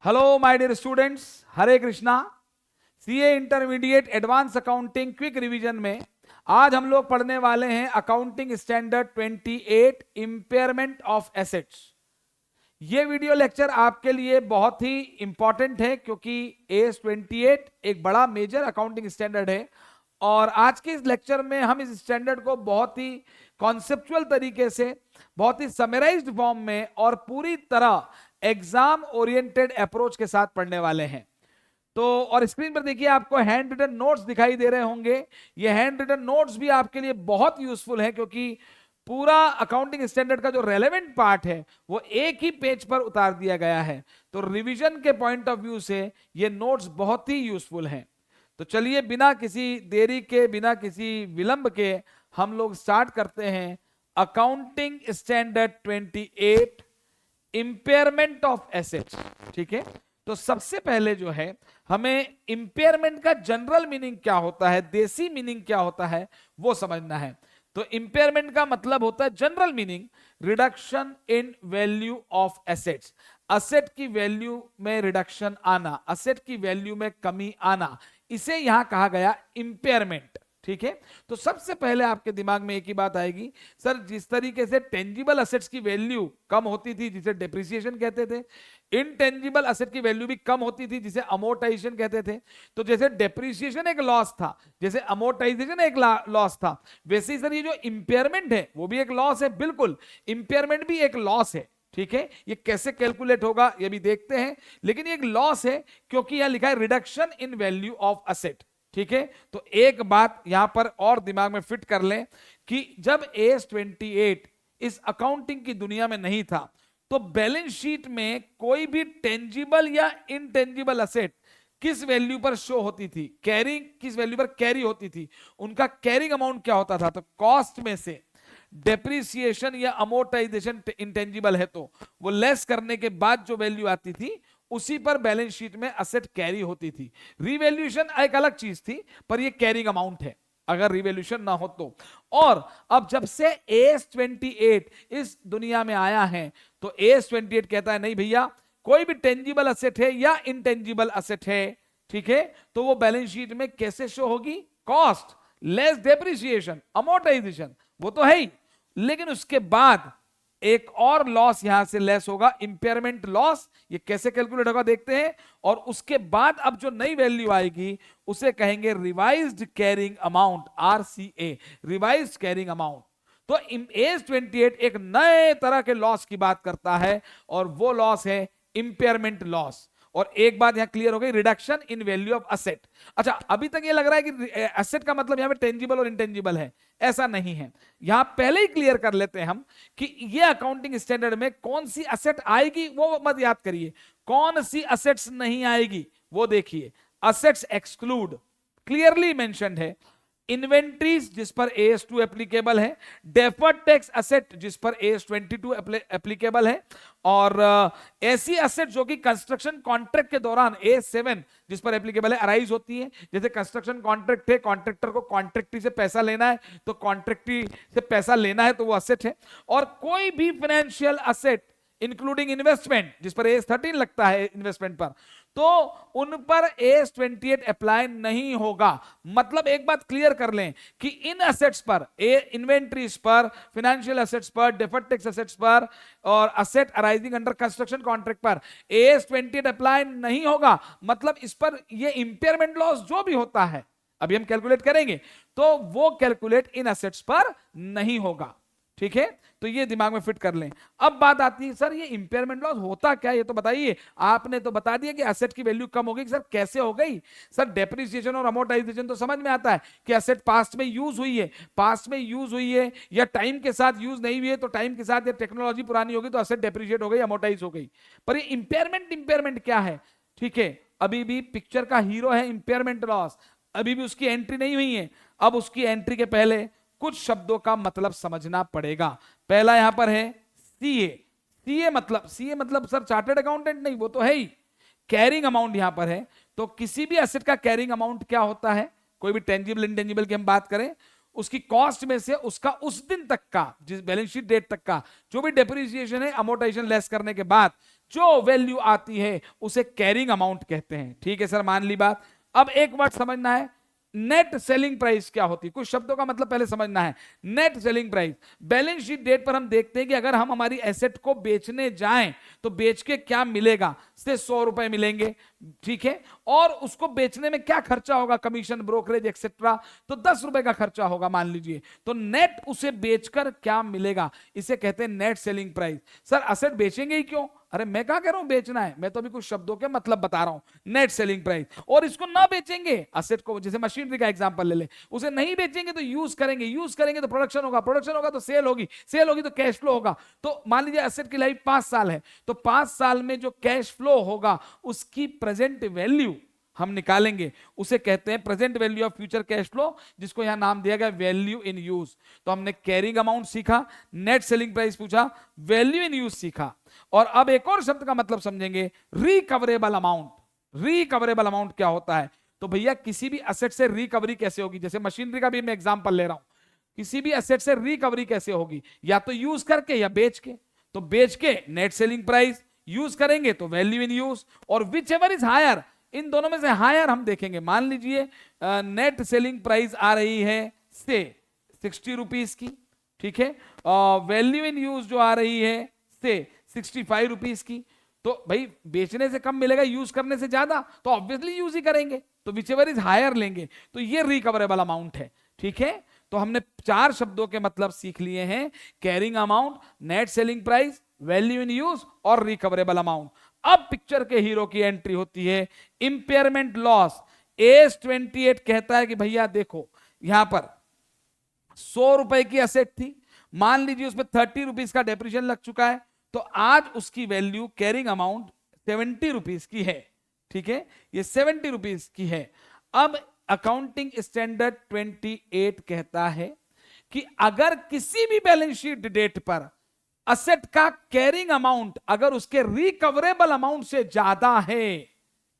Hello my dear students, Hare Krishna. CA intermediate advance accounting quick revision में आज हम लोग पढ़ने वाले हैं accounting standard 28 impairment of assets. ये वीडियो लेक्चर आपके लिए बहुत ही इंपॉर्टेंट है क्योंकि एस 28 एक बड़ा मेजर अकाउंटिंग स्टैंडर्ड है और आज के इस लेक्चर में हम इस स्टैंडर्ड को बहुत ही कॉन्सेप्चुअल तरीके से, बहुत ही समराइज्ड फॉर्म में और पूरी तरह एग्जाम ओरिएंटेड अप्रोच के साथ पढ़ने वाले हैं। तो और स्क्रीन पर देखिए आपको हैंड रिटन नोट्स दिखाई दे रहे होंगे। ये हैंड रिटन नोट्स भी आपके लिए बहुत यूजफुल है क्योंकि पूरा अकाउंटिंग स्टैंडर्ड का जो रेलेवेंट पार्ट है वो एक ही पेज पर उतार दिया गया है। तो रिवीजन के पॉइंट ऑफ व्यू से ये नोट्स बहुत ही यूजफुल हैं। तो चलिए बिना किसी देरी के, बिना किसी विलंब के हम लोग स्टार्ट करते हैं accounting standard 28 impairment of assets. ठीक है, तो सबसे पहले जो है हमें इंपेयरमेंट का जनरल मीनिंग क्या होता है, देसी मीनिंग क्या होता है वो समझना है। तो इंपेयरमेंट का मतलब होता है general meaning reduction in value of assets. Asset की वैल्यू में रिडक्शन आना, असेट की वैल्यू में कमी आना, इसे यहां कहा गया इंपेयरमेंट। ठीक है, तो सबसे पहले आपके दिमाग में एक ही बात आएगी, सर जिस तरीके से टेंजिबल असेट्स की वैल्यू कम होती थी जिसे डेप्रिसिएशन कहते थे, इनटेंजिबल असेट की वैल्यू भी कम होती थी जिसे अमोर्टाइजेशन कहते थे। तो जैसे डेप्रिसिएशन एक लॉस था, जैसे अमोर्टाइजेशन एक लॉस था, वैसे ही सर ये जो इंपेयरमेंट है वो भी एक लॉस है। बिल्कुल, इंपेयरमेंट भी एक लॉस है। ठीक है, ये कैसे कैलकुलेट होगा ये भी देखते हैं, लेकिन ये एक लॉस है क्योंकि यहां लिखा है reduction in value of asset. ठीक है, तो एक बात यहां पर और दिमाग में फिट कर लें कि जब एस 28 इस अकाउंटिंग की दुनिया में नहीं था तो बैलेंस शीट में कोई भी टेंजिबल या इनटेंजिबल असेट किस वैल्यू पर शो होती थी, कैरिंग किस वैल्यू पर कैरी होती थी, उनका कैरिंग अमाउंट क्या होता था। तो कॉस्ट में से डेप्रिसिएशन या अमोर्टाइजेशन इंटेंजिबल है तो वो लेस करने के बाद जो वैल्यू आती थी उसी पर बैलेंस शीट में असेट कैरी होती थी। रिवैल्यूएशन एक अलग चीज थी पर ये कैरिंग अमाउंट है अगर रिवैल्यूएशन ना हो तो। और अब जब से एस 28 इस दुनिया में आया है तो एस 28 कहता है नहीं भैया, कोई भी टेंजिबल असेट है या इनटेंजिबल असेट है, ठीक है, तो वो बैलेंस शीट में कैसे शो होगी, कॉस्ट लेस डेप्रिसिएशन अमोर्टाइजेशन, वो तो है ही, लेकिन उसके बाद एक और लॉस यहां से लेस होगा, इंपेयरमेंट लॉस। ये कैसे कैलकुलेट होगा देखते हैं। और उसके बाद अब जो नई वैल्यू आएगी उसे कहेंगे revised carrying amount, RCA, revised carrying amount. तो एस 28 एक नए तरह के लॉस की बात करता है और वो लॉस है इंपेयरमेंट लॉस। और एक बात यहां क्लियर हो गई, reduction in value of asset. अच्छा, अभी तक ये लग रहा है कि एसेट का मतलब यहां पे टेंजिबल और इनटेंजिबल है, ऐसा नहीं है। यहां पहले ही क्लियर कर लेते हैं हम कि ये अकाउंटिंग स्टैंडर्ड में कौन सी असेट आएगी वो मत याद करिए, कौन सी असेट्स नहीं आएगी वो देखिए। असेट्स एक्सक्लूड क्लियरली मेंशन्ड है, इन्वेंट्रीज जिस पर AS2 एप्लीकेबल है, डेफर्ड टैक्स असेट जिस पर AS22 एप्लीकेबल है, और ऐसी असेट जो कि कंस्ट्रक्शन कॉन्ट्रैक्ट के दौरान AS7 जिस पर एप्लीकेबल है, अराइज होती है। जैसे कंस्ट्रक्शन कॉन्ट्रैक्ट है, कॉन्ट्रैक्टर को कॉन्ट्रैक्टी से पैसा लेना है तो कॉन्ट्रैक्टी से पैसा लेना है तो वो असेट है। और कोई भी फाइनेंशियल असेट इंक्लूडिंग इन्वेस्टमेंट जिस पर AS13 लगता है इन्वेस्टमेंट पर, तो उन पर AS 28 अप्लाई नहीं होगा। मतलब एक बात क्लियर कर लें कि इन असेट्स पर, इन्वेंट्रीज पर, फाइनेंशियल असेट्स पर, डेफर्ड टैक्स असेट्स पर और asset arising under construction contract पर AS 28 अप्लाई नहीं होगा। मतलब इस पर ये इंपेयरमेंट लॉस जो भी होता है अभी हम कैलकुलेट करेंगे तो वो कैलकुलेट इन असेट्स पर नहीं होगा। ठीक है, तो ये दिमाग में फिट कर लें। अब बात आती है सर ये इंपेयरमेंट लॉस होता क्या, ये तो बताइए। आपने तो बता दिया कि एसेट की वैल्यू कम हो गई, सर कैसे हो गई। सर डेप्रिसिएशन और अमोर्टाइजेशन तो समझ में आता है कि एसेट पास्ट में यूज हुई है, पास्ट में यूज हुई है या टाइम के साथ यूज नहीं हुई है, तो टाइम के साथ या टेक्नोलॉजी पुरानी होगी तो एसेट डेप्रिशिएट हो गई, अमोर्टाइज हो गई। पर ये इंपेयरमेंट क्या है, ठीक है, अभी भी पिक्चर का हीरो है इंपेयरमेंट लॉस, अभी भी उसकी एंट्री नहीं हुई है। अब उसकी एंट्री के पहले कुछ शब्दों का मतलब समझना पड़ेगा। पहला यहां पर है सीए। सीए मतलब सर चार्टर्ड अकाउंटेंट नहीं, वो तो है ही। कैरिंग अमाउंट यहां पर है, तो किसी भी एसेट का कैरिंग अमाउंट क्या होता है, कोई भी टेंजिबल इंटेंजिबल की हम बात करें, उसकी कॉस्ट में से उसका उस दिन तक का, जिस बैलेंस शीट डेट तक का जो भी डेप्रिसिएशन है, अमोर्टाइजेशन लेस करने के बाद जो वैल्यू आती है उसे कैरिंग अमाउंट कहते हैं। ठीक है सर, मान ली बात। अब एक वर्ड समझना है, नेट सेलिंग प्राइस क्या होती है। कुछ शब्दों का मतलब पहले समझना है। Net selling price, balance sheet date पर हम देखते हैं कि अगर हम हमारी एसेट को बेचने जाएं तो बेच के क्या मिलेगा, से 100 रुपए मिलेंगे, ठीक है, और उसको बेचने में क्या खर्चा होगा, कमीशन, ब्रोकरेज एक्सेट्रा, तो 10 रुपए का खर्चा होगा मान लीजिए। तो नेट उसे बेचकर क्या मिलेगा, इसे कहते हैं net selling price. Sir asset बेचेंगे ही क्यों, अरे मैं क्या कह रहा हूं बेचना है, मैं तो अभी कुछ शब्दों के मतलब बता रहा हूं। नेट सेलिंग प्राइस, और इसको ना बेचेंगे असेट को, जैसे मशीनरी का एग्जांपल ले ले, उसे नहीं बेचेंगे तो यूज करेंगे, यूज करेंगे तो प्रोडक्शन होगा, प्रोडक्शन होगा तो सेल होगी, सेल होगी तो कैश फ्लो होगा। तो मान लीजिए असेट की लाइफ 5 साल है, तो 5 साल में जो कैश फ्लो होगा उसकी प्रेजेंट वैल्यू हम निकालेंगे, उसे कहते हैं present value of future cash flow, जिसको यहां नाम दिया गया वैल्यू इन यूज। तो हमने कैरिंग अमाउंट सीखा, नेट सेलिंग प्राइस पूछा, वैल्यू इन यूज सीखा, और अब एक और शब्द का मतलब समझेंगे, रिकवरेबल अमाउंट। रिकवरेबल अमाउंट क्या होता है, तो भैया किसी भी असेट से रिकवरी कैसे होगी, जैसे मशीनरी का भी मैं एग्जांपल ले रहा हूं, किसी भी एसेट से रिकवरी कैसे होगी, या तो यूज करके या बेच के। तो बेच के नेट सेलिंग प्राइस, यूज करेंगे तो वैल्यू इन यूज, और विच एवर इज हायर, इन दोनों में से हायर हम देखेंगे। मान लीजिए नेट सेलिंग प्राइस आ रही है से 60 रुपीज की, ठीक है, वैल्यू इन यूज जो आ रही है से 65 रुपीज की, तो भाई बेचने से कम मिलेगा, यूज करने से ज्यादा, तो ऑब्वियसली यूज ही करेंगे, तो विच एवर इज हायर लेंगे, तो ये रिकवरेबल अमाउंट है। ठीक है, तो हमने 4 शब्दों के मतलब सीख लिए हैं, carrying amount, net selling price, value in use और रिकवरेबल अमाउंट। अब पिक्चर के हीरो की एंट्री होती है इंपेयरमेंट लॉस। एस 28 कहता है कि भैया देखो यहां पर 100 रुपए की असेट थी, मान लीजिए उसमें 30 रुपीज का डेप्रिसिएशन लग चुका है, तो आज उसकी वैल्यू कैरिंग अमाउंट 70 रुपीज की है। ठीक है, ये 70 रुपीज की है। अब अकाउंटिंग स्टैंडर्ड 28 कहता है कि अगर किसी भी बैलेंस शीट डेट पर असेट का कैरिंग अमाउंट अगर उसके रिकवरेबल अमाउंट से ज्यादा है,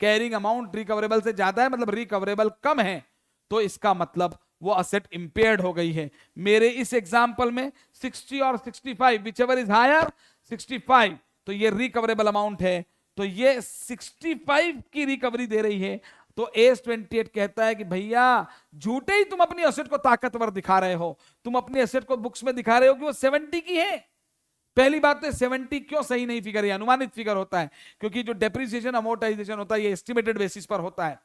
कैरिंग अमाउंट रिकवरेबल से ज्यादा है मतलब रिकवरेबल कम है, तो इसका मतलब वो असेट इंपेयर्ड हो गई है। मेरे इस एग्जांपल में 60 और 65, विचएवर इज हायर 65, तो ये रिकवरेबल अमाउंट है, तो ये 65 की रिकवरी दे रही है। तो एस 28 कहता है कि भैया झूठे ही तुम अपनी एसेट को ताकतवर दिखा रहे हो, तुम अपनी एसेट को बुक्स में दिखा रहे हो कि वो 70 की है। पहली बात तो 70 क्यों सही नहीं फिगर, है अनुमानित फिगर होता है, क्योंकि जो डेप्रिसिएशन अमोर्टाइजेशन होता है ये एस्टिमेटेड बेसिस पर होता है।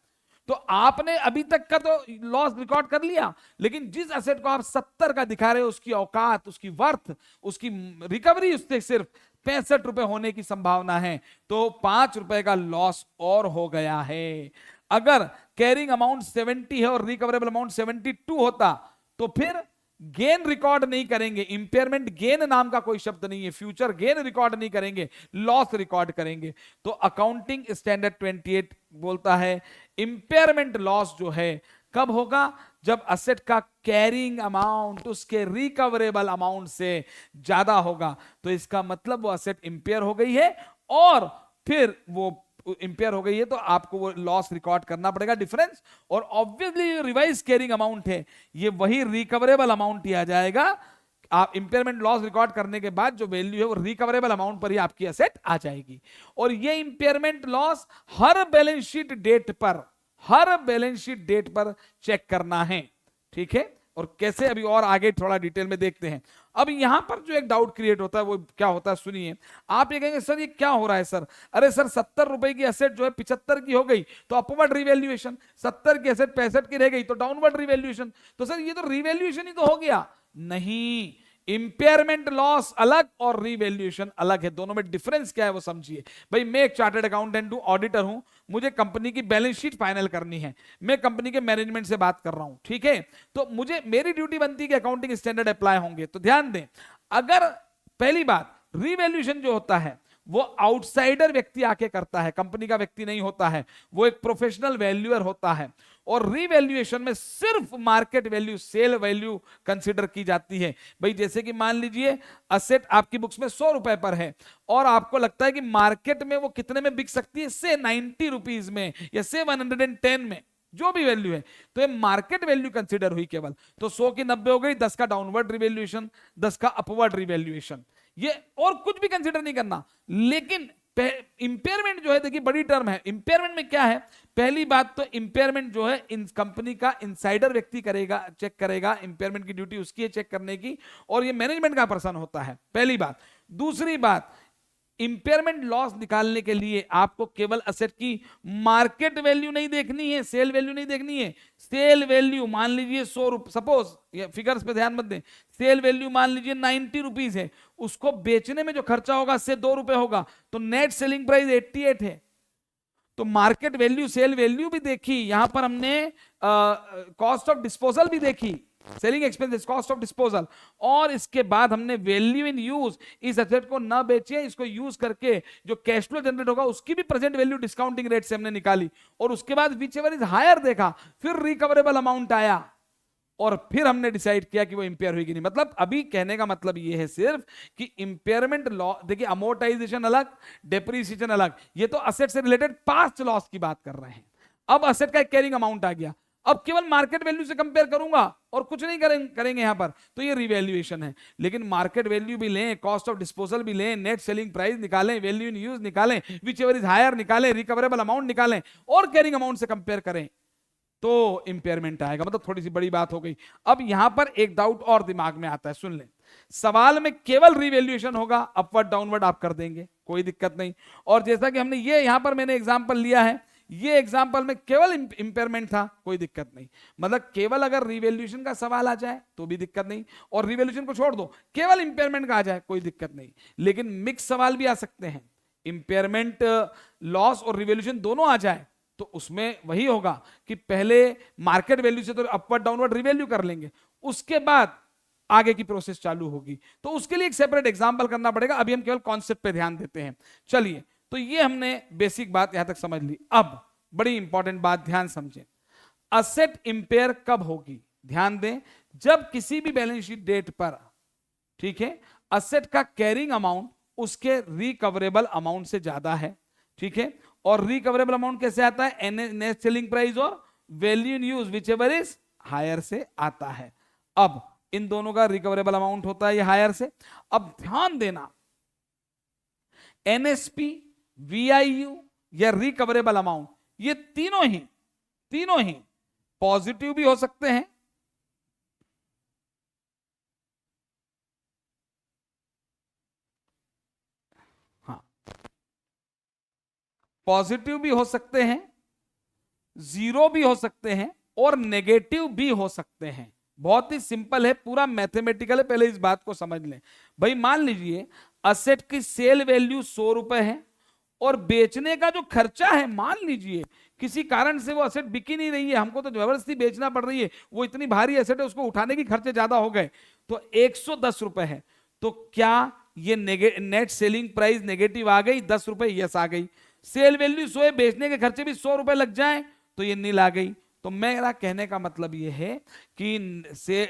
तो आपने अभी तक का तो लॉस रिकॉर्ड कर लिया, लेकिन जिस एसेट को आप 70 का दिखा रहे हो उसकी औकात, उसकी वर्थ, उसकी रिकवरी उससे सिर्फ 65 रुपए होने की संभावना है, तो 5 रुपए का लॉस और हो गया है। अगर कैरिंग अमाउंट 70 है और रिकवरेबल अमाउंट 72 होता तो फिर गेन रिकॉर्ड नहीं करेंगे, इंपेयरमेंट गेन नाम का कोई शब्द नहीं है, फ्यूचर गेन रिकॉर्ड नहीं करेंगे, लॉस रिकॉर्ड करेंगे। तो अकाउंटिंग स्टैंडर्ड 28 बोलता है इंपेयरमेंट लॉस जो है कब होगा, जब असेट का कैरिंग अमाउंट उसके रिकवरेबल अमाउंट से ज्यादा होगा, तो इसका मतलब वो असेट इंपेयर हो गई है, और फिर वो इंपेयर हो गई है तो आपको वो लॉस रिकॉर्ड करना पड़ेगा, डिफरेंस। और ऑब्वियसली रिवाइज कैरिंग अमाउंट है, ये वही रिकवरेबल अमाउंट ही आ जाएगा। आप इंपेयरमेंट लॉस रिकॉर्ड करने के बाद जो वैल्यू है वो रिकवरेबल अमाउंट पर ही आपकी एसेट आ जाएगी। और ये इंपेयरमेंट लॉस हर बैलेंस शीट डेट पर, हर बैलेंस शीट डेट पर चेक करना है। ठीक है, और कैसे अभी और आगे थोड़ा डिटेल में देखते हैं। अब यहां पर जो एक डाउट क्रिएट होता है वो क्या होता है, सुनिए। आप ये कहेंगे सर ये क्या हो रहा है सर, अरे सर 70 रुपए की एसेट जो है 75 की हो गई तो अपवर्ड रिवैल्यूएशन, 70 की एसेट 65 की रह गई तो डाउनवर्ड रिवैल्यूएशन, तो सर ये तो रिवैल्यूएशन ही तो हो गया। नहीं, इंपेयरमेंट लॉस अलग और रिवैल्यूएशन अलग है, दोनों में डिफरेंस क्या है वो समझिए। भाई मैं एक चार्टर्ड अकाउंटेंट हूं, ऑडिटर हूं, मुझे कंपनी की बैलेंस शीट फाइनल करनी है, मैं कंपनी के मैनेजमेंट से बात कर रहा हूं, ठीक है, तो मुझे मेरी ड्यूटी बनती है कि अकाउंटिंग स्टैंडर्ड अप्लाई होंगे। तो ध्यान दें, अगर पहली बात रिवैल्यूएशन जो होता है वो आउटसाइडर व्यक्ति आके करता है, कंपनी का व्यक्ति नहीं होता है, वो एक प्रोफेशनल वैल्यूअर होता है, और रिवैल्यूएशन में सिर्फ market value, sale value consider की जाती है। भाई जैसे कि मान लीजिए असेट आपकी बुक्स में 100 रुपए पर है और आपको लगता है कि मार्केट में वो कितने में बिक सकती है, से 90 रुपीज में या से 110 में, जो भी वैल्यू है, तो ये मार्केट वैल्यू कंसीडर हुई केवल। तो 100 की 90 हो गई, 10 का डाउनवर्ड रिवैल्यूएशन, 10 का अपवर्ड रिवैल्यूएशन, ये और कुछ भी कंसीडर नहीं करना। लेकिन इंपेयरमेंट जो है देखिए बड़ी टर्म है। इंपेयरमेंट में क्या है, पहली बात तो इंपेयरमेंट जो है इन कंपनी का इनसाइडर व्यक्ति करेगा, चेक करेगा, इंपेयरमेंट की ड्यूटी उसकी है चेक करने की, और ये मैनेजमेंट का पर्सन होता है, पहली बात। दूसरी बात, इंपेयरमेंट लॉस निकालने के लिए आपको केवल असेट की मार्केट वैल्यू नहीं देखनी है, सेल वैल्यू नहीं देखनी है। सेल वैल्यू मान लीजिए 100 रुपए, सपोज ये फिगर्स पे ध्यान मत दें, सेल वैल्यू मान लीजिए 90 रुपीज है, उसको बेचने में जो खर्चा होगा से 2 रुपए होगा, तो नेट सेलिंग प्राइस 88 है। तो मार्केट वैल्यू सेल वैल्यू भी देखी, यहां पर हमने कॉस्ट ऑफ डिस्पोजल भी देखी, selling expenses, cost of disposal, और इसके बाद हमने वैल्यू इन यूज, इस एसेट को ना बेचे, इसको यूज करके जो कैश फ्लो जनरेट होगा उसकी भी प्रेजेंट वैल्यू डिस्काउंटिंग रेट से हमने निकाली, और उसके बाद विच एवर इज हायर देखा, फिर रिकवरेबल अमाउंट आया, और फिर हमने डिसाइड किया कि वो इंपेयर हुई कि नहीं। मतलब अभी कहने का मतलब ये है सिर्फ कि इंपेयरमेंट लॉ, देखिए अमोर्टाइजेशन अलग, डेप्रिसिएशन अलग, ये तो असेट से रिलेटेड पास्ट लॉस की बात कर रहे हैं। अब असेट का एक कैरिंग अमाउंट आ गया, अब केवल मार्केट वैल्यू से कंपेयर करूंगा और कुछ नहीं करेंगे यहां पर, तो ये रिवैल्यूएशन है। लेकिन मार्केट वैल्यू भी लें, कॉस्ट ऑफ डिस्पोजल भी लें, नेट सेलिंग प्राइस निकालें, वैल्यू इन यूज निकालें, विच एवर इज हायर निकालें, रिकवरेबल अमाउंट निकालें, और कैरिंग अमाउंट से कंपेयर करें, तो इंपेयरमेंट आएगा। मतलब थोड़ी सी बड़ी बात हो गई। अब यहां पर एक डाउट और दिमाग में आता है, सुन लें। सवाल में केवल रिवैल्यूएशन होगा, अपवर्ड डाउनवर्ड आप कर देंगे, कोई दिक्कत नहीं। और जैसा कि हमने ये यहां पर मैंने एग्जांपल लिया है, ये एग्जांपल में केवल इंपेयरमेंट था, कोई दिक्कत नहीं। मतलब केवल अगर रिवैल्यूएशन का सवाल आ जाए तो भी दिक्कत नहीं, और रिवैल्यूएशन को छोड़ दो, केवल इंपेयरमेंट का आ जाए कोई दिक्कत नहीं। लेकिन मिक्स सवाल भी आ सकते हैं, इंपेयरमेंट लॉस और रिवैल्यूएशन दोनों आ जाए, तो उसमें वही होगा कि पहले मार्केट वैल्यू से तो अपवर्ड डाउनवर्ड रिवैल्यू कर लेंगे, उसके बाद आगे की प्रोसेस चालू होगी। तो उसके लिए एक सेपरेट एग्जांपल करना पड़ेगा, अभी हम केवल कॉन्सेप्ट पे ध्यान देते हैं। चलिए, तो ये हमने बेसिक बात यहां तक समझ ली। अब बड़ी इंपॉर्टेंट बात, ध्यान समझें। असेट इंपेयर कब होगी? ध्यान दें, जब किसी भी बैलेंस शीट डेट पर, ठीक है, असेट का कैरिंग अमाउंट उसके रिकवरेबल अमाउंट से ज्यादा है, ठीक है। और रिकवरेबल अमाउंट कैसे आता है? नेट सेलिंग प्राइस और value in use whichever is higher से आता है। अब इन दोनों का रिकवरेबल अमाउंट होता है ये हायर से। अब ध्यान देना, एनएसपी, वीआईयू या रिकवरेबल अमाउंट, ये तीनों ही पॉजिटिव भी हो सकते हैं, हाँ, पॉजिटिव भी हो सकते हैं, जीरो भी हो सकते हैं, और नेगेटिव भी हो सकते हैं। बहुत ही सिंपल है, पूरा मैथमेटिकल है, पहले इस बात को समझ लें। भाई मान लीजिए असेट की सेल वैल्यू 100 रुपए है, और बेचने का जो खर्चा है, मान लीजिए किसी कारण से वो असेट बिकी नहीं रही है, हमको तो जबरदस्ती बेचना पड़ रही है, वो इतनी भारी असेट है, उसको उठाने की खर्चे ज्यादा हो गए, तो 110 रुपए है। तो क्या ये नेट सेलिंग प्राइस नेगेटिव आ गई? 10 रुपए यस आ गई। सेल वैल्यू 100 है, बेचने के खर्चे भी 100 रुपए लग जाए तो ये नील आ गई। तो मेरा कहने का मतलब ये है कि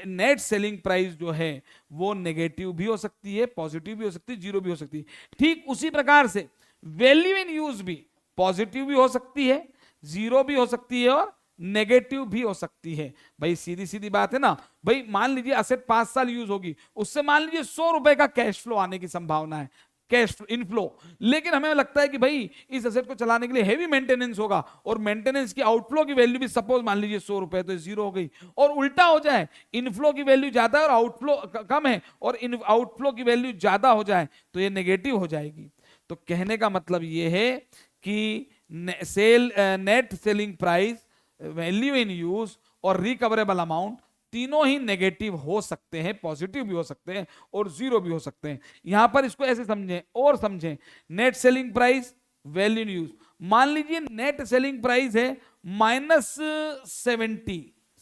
नेट सेलिंग प्राइस जो है वो नेगेटिव भी हो सकती है, पॉजिटिव भी हो सकती है, जीरो भी हो सकती है। ठीक उसी प्रकार से वैल्यू इन यूज भी पॉजिटिव भी हो सकती है, जीरो भी हो सकती है, और नेगेटिव भी हो सकती है। भाई सीधी सीधी बात है ना। भाई मान लीजिए असेट 5 साल यूज होगी, उससे मान लीजिए 100 रुपए का कैश फ्लो आने की संभावना है, कैश इनफ्लो। लेकिन हमें लगता है कि भाई इस असेट को चलाने के लिए हेवी मेंटेनेंस होगा, और मेंटेनेंस की आउटफ्लो की वैल्यू भी सपोज मान लीजिए 100 रुपए, तो जीरो हो गई। और उल्टा हो जाए, इनफ्लो की वैल्यू ज्यादा है और आउटफ्लो कम है, और आउटफ्लो की वैल्यू ज्यादा हो जाए तो ये नेगेटिव हो जाएगी। तो कहने का मतलब ये है कि net selling price, value in use और रिकवरेबल अमाउंट तीनों ही नेगेटिव हो सकते हैं, पॉजिटिव भी हो सकते हैं, और जीरो भी हो सकते हैं। यहां पर इसको ऐसे समझें और समझें, net selling price, value in use, मान लीजिए नेट सेलिंग प्राइस है -70,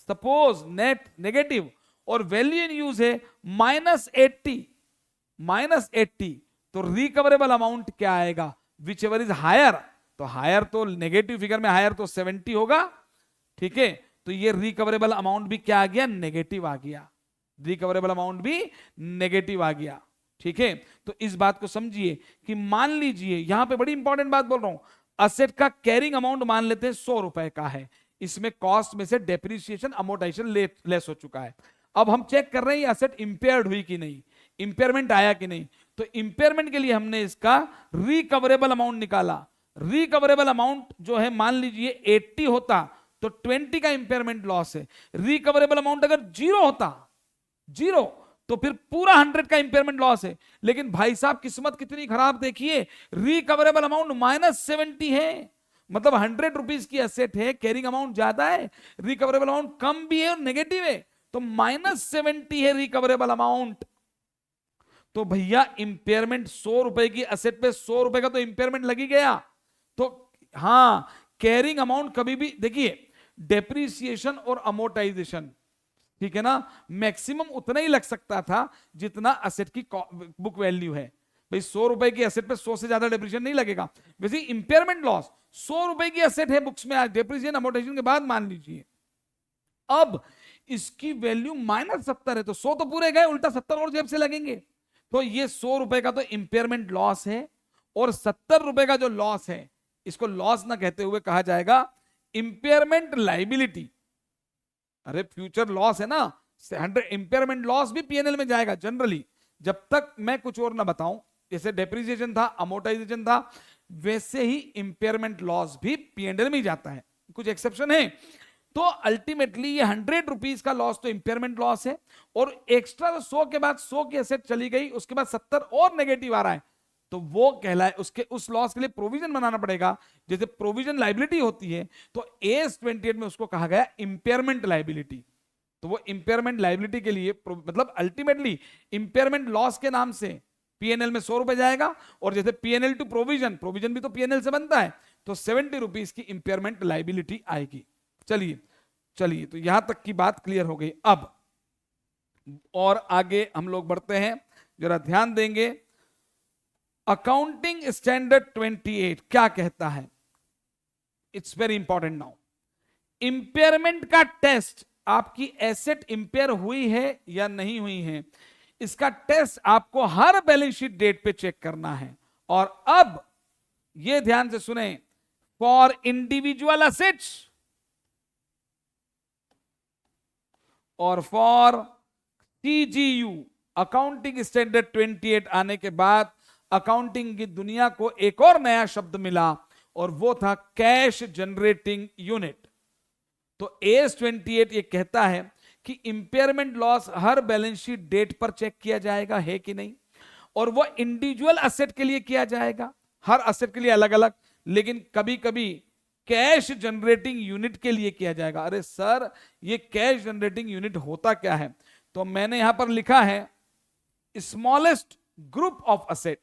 सपोज नेट नेगेटिव, और वैल्यू इन यूज है -80, तो रिकवरेबल अमाउंट क्या आएगा? विच एवर इज हायर, तो हायर तो नेगेटिव फिगर में हायर तो 70 होगा, ठीक है। तो ये रिकवरेबल अमाउंट भी क्या आ गया? नेगेटिव आ गया, रिकवरेबल अमाउंट भी नेगेटिव आ गया, ठीक है। तो इस बात को समझिए कि मान लीजिए यहां पे बड़ी इंपॉर्टेंट बात बोल रहा हूं, असेट का कैरिंग अमाउंट मान लेते हैं 100 रुपए का है, इसमें कॉस्ट में से डेप्रिसिएशन अमोर्टाइजेशन लेस हो चुका है। अब हम चेक कर रहे हैं ये असेट इंपेयर्ड हुई कि नहीं, इंपेयरमेंट आया कि नहीं। तो इंपेयरमेंट के लिए हमने इसका रिकवरेबल अमाउंट निकाला। रिकवरेबल अमाउंट जो है मान लीजिए 80 होता तो 20 का इंपेयरमेंट लॉस है। रिकवरेबल अमाउंट अगर 0 होता, 0, तो फिर पूरा 100 का इंपेयरमेंट लॉस है। लेकिन भाई साहब किस्मत कितनी खराब देखिए, रिकवरेबल अमाउंट -70 है, मतलब 100 रुपीज की एसेट है, कैरिंग अमाउंट ज्यादा है, रिकवरेबल अमाउंट कम भी है और नेगेटिव है, तो -70 है रिकवरेबल अमाउंट। तो भैया इंपेयरमेंट 100 रुपए की एसेट पे 100 रुपए का तो इंपेयरमेंट लग ही गया। तो हाँ, कैरिंग अमाउंट कभी भी देखिए, डेप्रीसिएशन और अमोर्टाइजेशन, ठीक है ना, मैक्सिमम उतना ही लग सकता था जितना एसेट की बुक वैल्यू है। भाई 100 रुपए की एसेट पे 100 से ज्यादा डेप्रीसिएशन नहीं लगेगा। वैसे इंपेयरमेंट लॉस 100 रुपए की एसेट है बुक्स में, आज डेप्रीसिएशन अमोर्टाइजेशन के बाद मान लीजिए, अब इसकी वैल्यू -70 है, तो 100 तो पूरे गए, उल्टा 70 और जेब से लगेंगे। तो ये 100 रुपए का तो इंपेयरमेंट लॉस है, और 70 रुपए का जो लॉस है, इसको लॉस ना कहते हुए कहा जाएगा इंपेयरमेंट लाइबिलिटी। अरे फ्यूचर लॉस है ना, 100 इंपेयरमेंट लॉस भी पीएनएल में जाएगा जनरली, जब तक मैं कुछ और ना बताऊं। जैसे डेप्रिसिएशन था, अमोर्टाइजेशन था, वैसे ही इंपेयरमेंट लॉस भी पीएनएल में ही जाता है, कुछ एक्सेप्शन है। तो अल्टीमेटली ये 100 रुपीज का लॉस तो इंपेयरमेंट लॉस है, और एक्स्ट्रा 100 के बाद 100 की एसेट चली गई, उसके बाद 70 और नेगेटिव आ रहा है, तो वो कहलाए, उसके उस लॉस के लिए प्रोविजन बनाना पड़ेगा। जैसे प्रोविजन लाइबिलिटी होती है, तो एस 28 में उसको कहा गया इंपेयरमेंट लाइबिलिटी। तो वो इंपेयरमेंट लाइबिलिटी के लिए मतलब अल्टीमेटली इंपेयरमेंट लॉस के नाम से पीएनएल में 100 रुपए जाएगा, और जैसे पीएनएल टू प्रोविजन, प्रोविजन भी तो पीएनएल से बनता है, तो 70 रुपीज की इंपेयरमेंट लाइबिलिटी आएगी। चलिए चलिए, तो यहां तक की बात क्लियर हो गई। अब और आगे हम लोग बढ़ते हैं, जरा ध्यान देंगे। अकाउंटिंग स्टैंडर्ड 28 क्या कहता है, it's very important now. Impairment का टेस्ट, आपकी एसेट इंपेयर हुई है या नहीं हुई है, इसका टेस्ट आपको हर बैलेंस शीट डेट पे चेक करना है। और अब यह ध्यान से सुने, फॉर इंडिविजुअल एसेट्स और फॉर सीजीयू, अकाउंटिंग स्टैंडर्ड 28 आने के बाद अकाउंटिंग की दुनिया को एक और नया शब्द मिला, और वो था कैश जनरेटिंग यूनिट। तो एस 28 ये कहता है कि इंपेयरमेंट लॉस हर बैलेंस शीट डेट पर चेक किया जाएगा, है कि नहीं, और वो इंडिविजुअल एसेट के लिए किया जाएगा, हर एसेट के लिए अलग अलग, लेकिन कभी कभी कैश जनरेटिंग यूनिट के लिए किया जाएगा। अरे सर, ये कैश जनरेटिंग यूनिट होता क्या है, तो मैंने यहां पर लिखा है स्मॉलेस्ट ग्रुप ऑफ एसेट।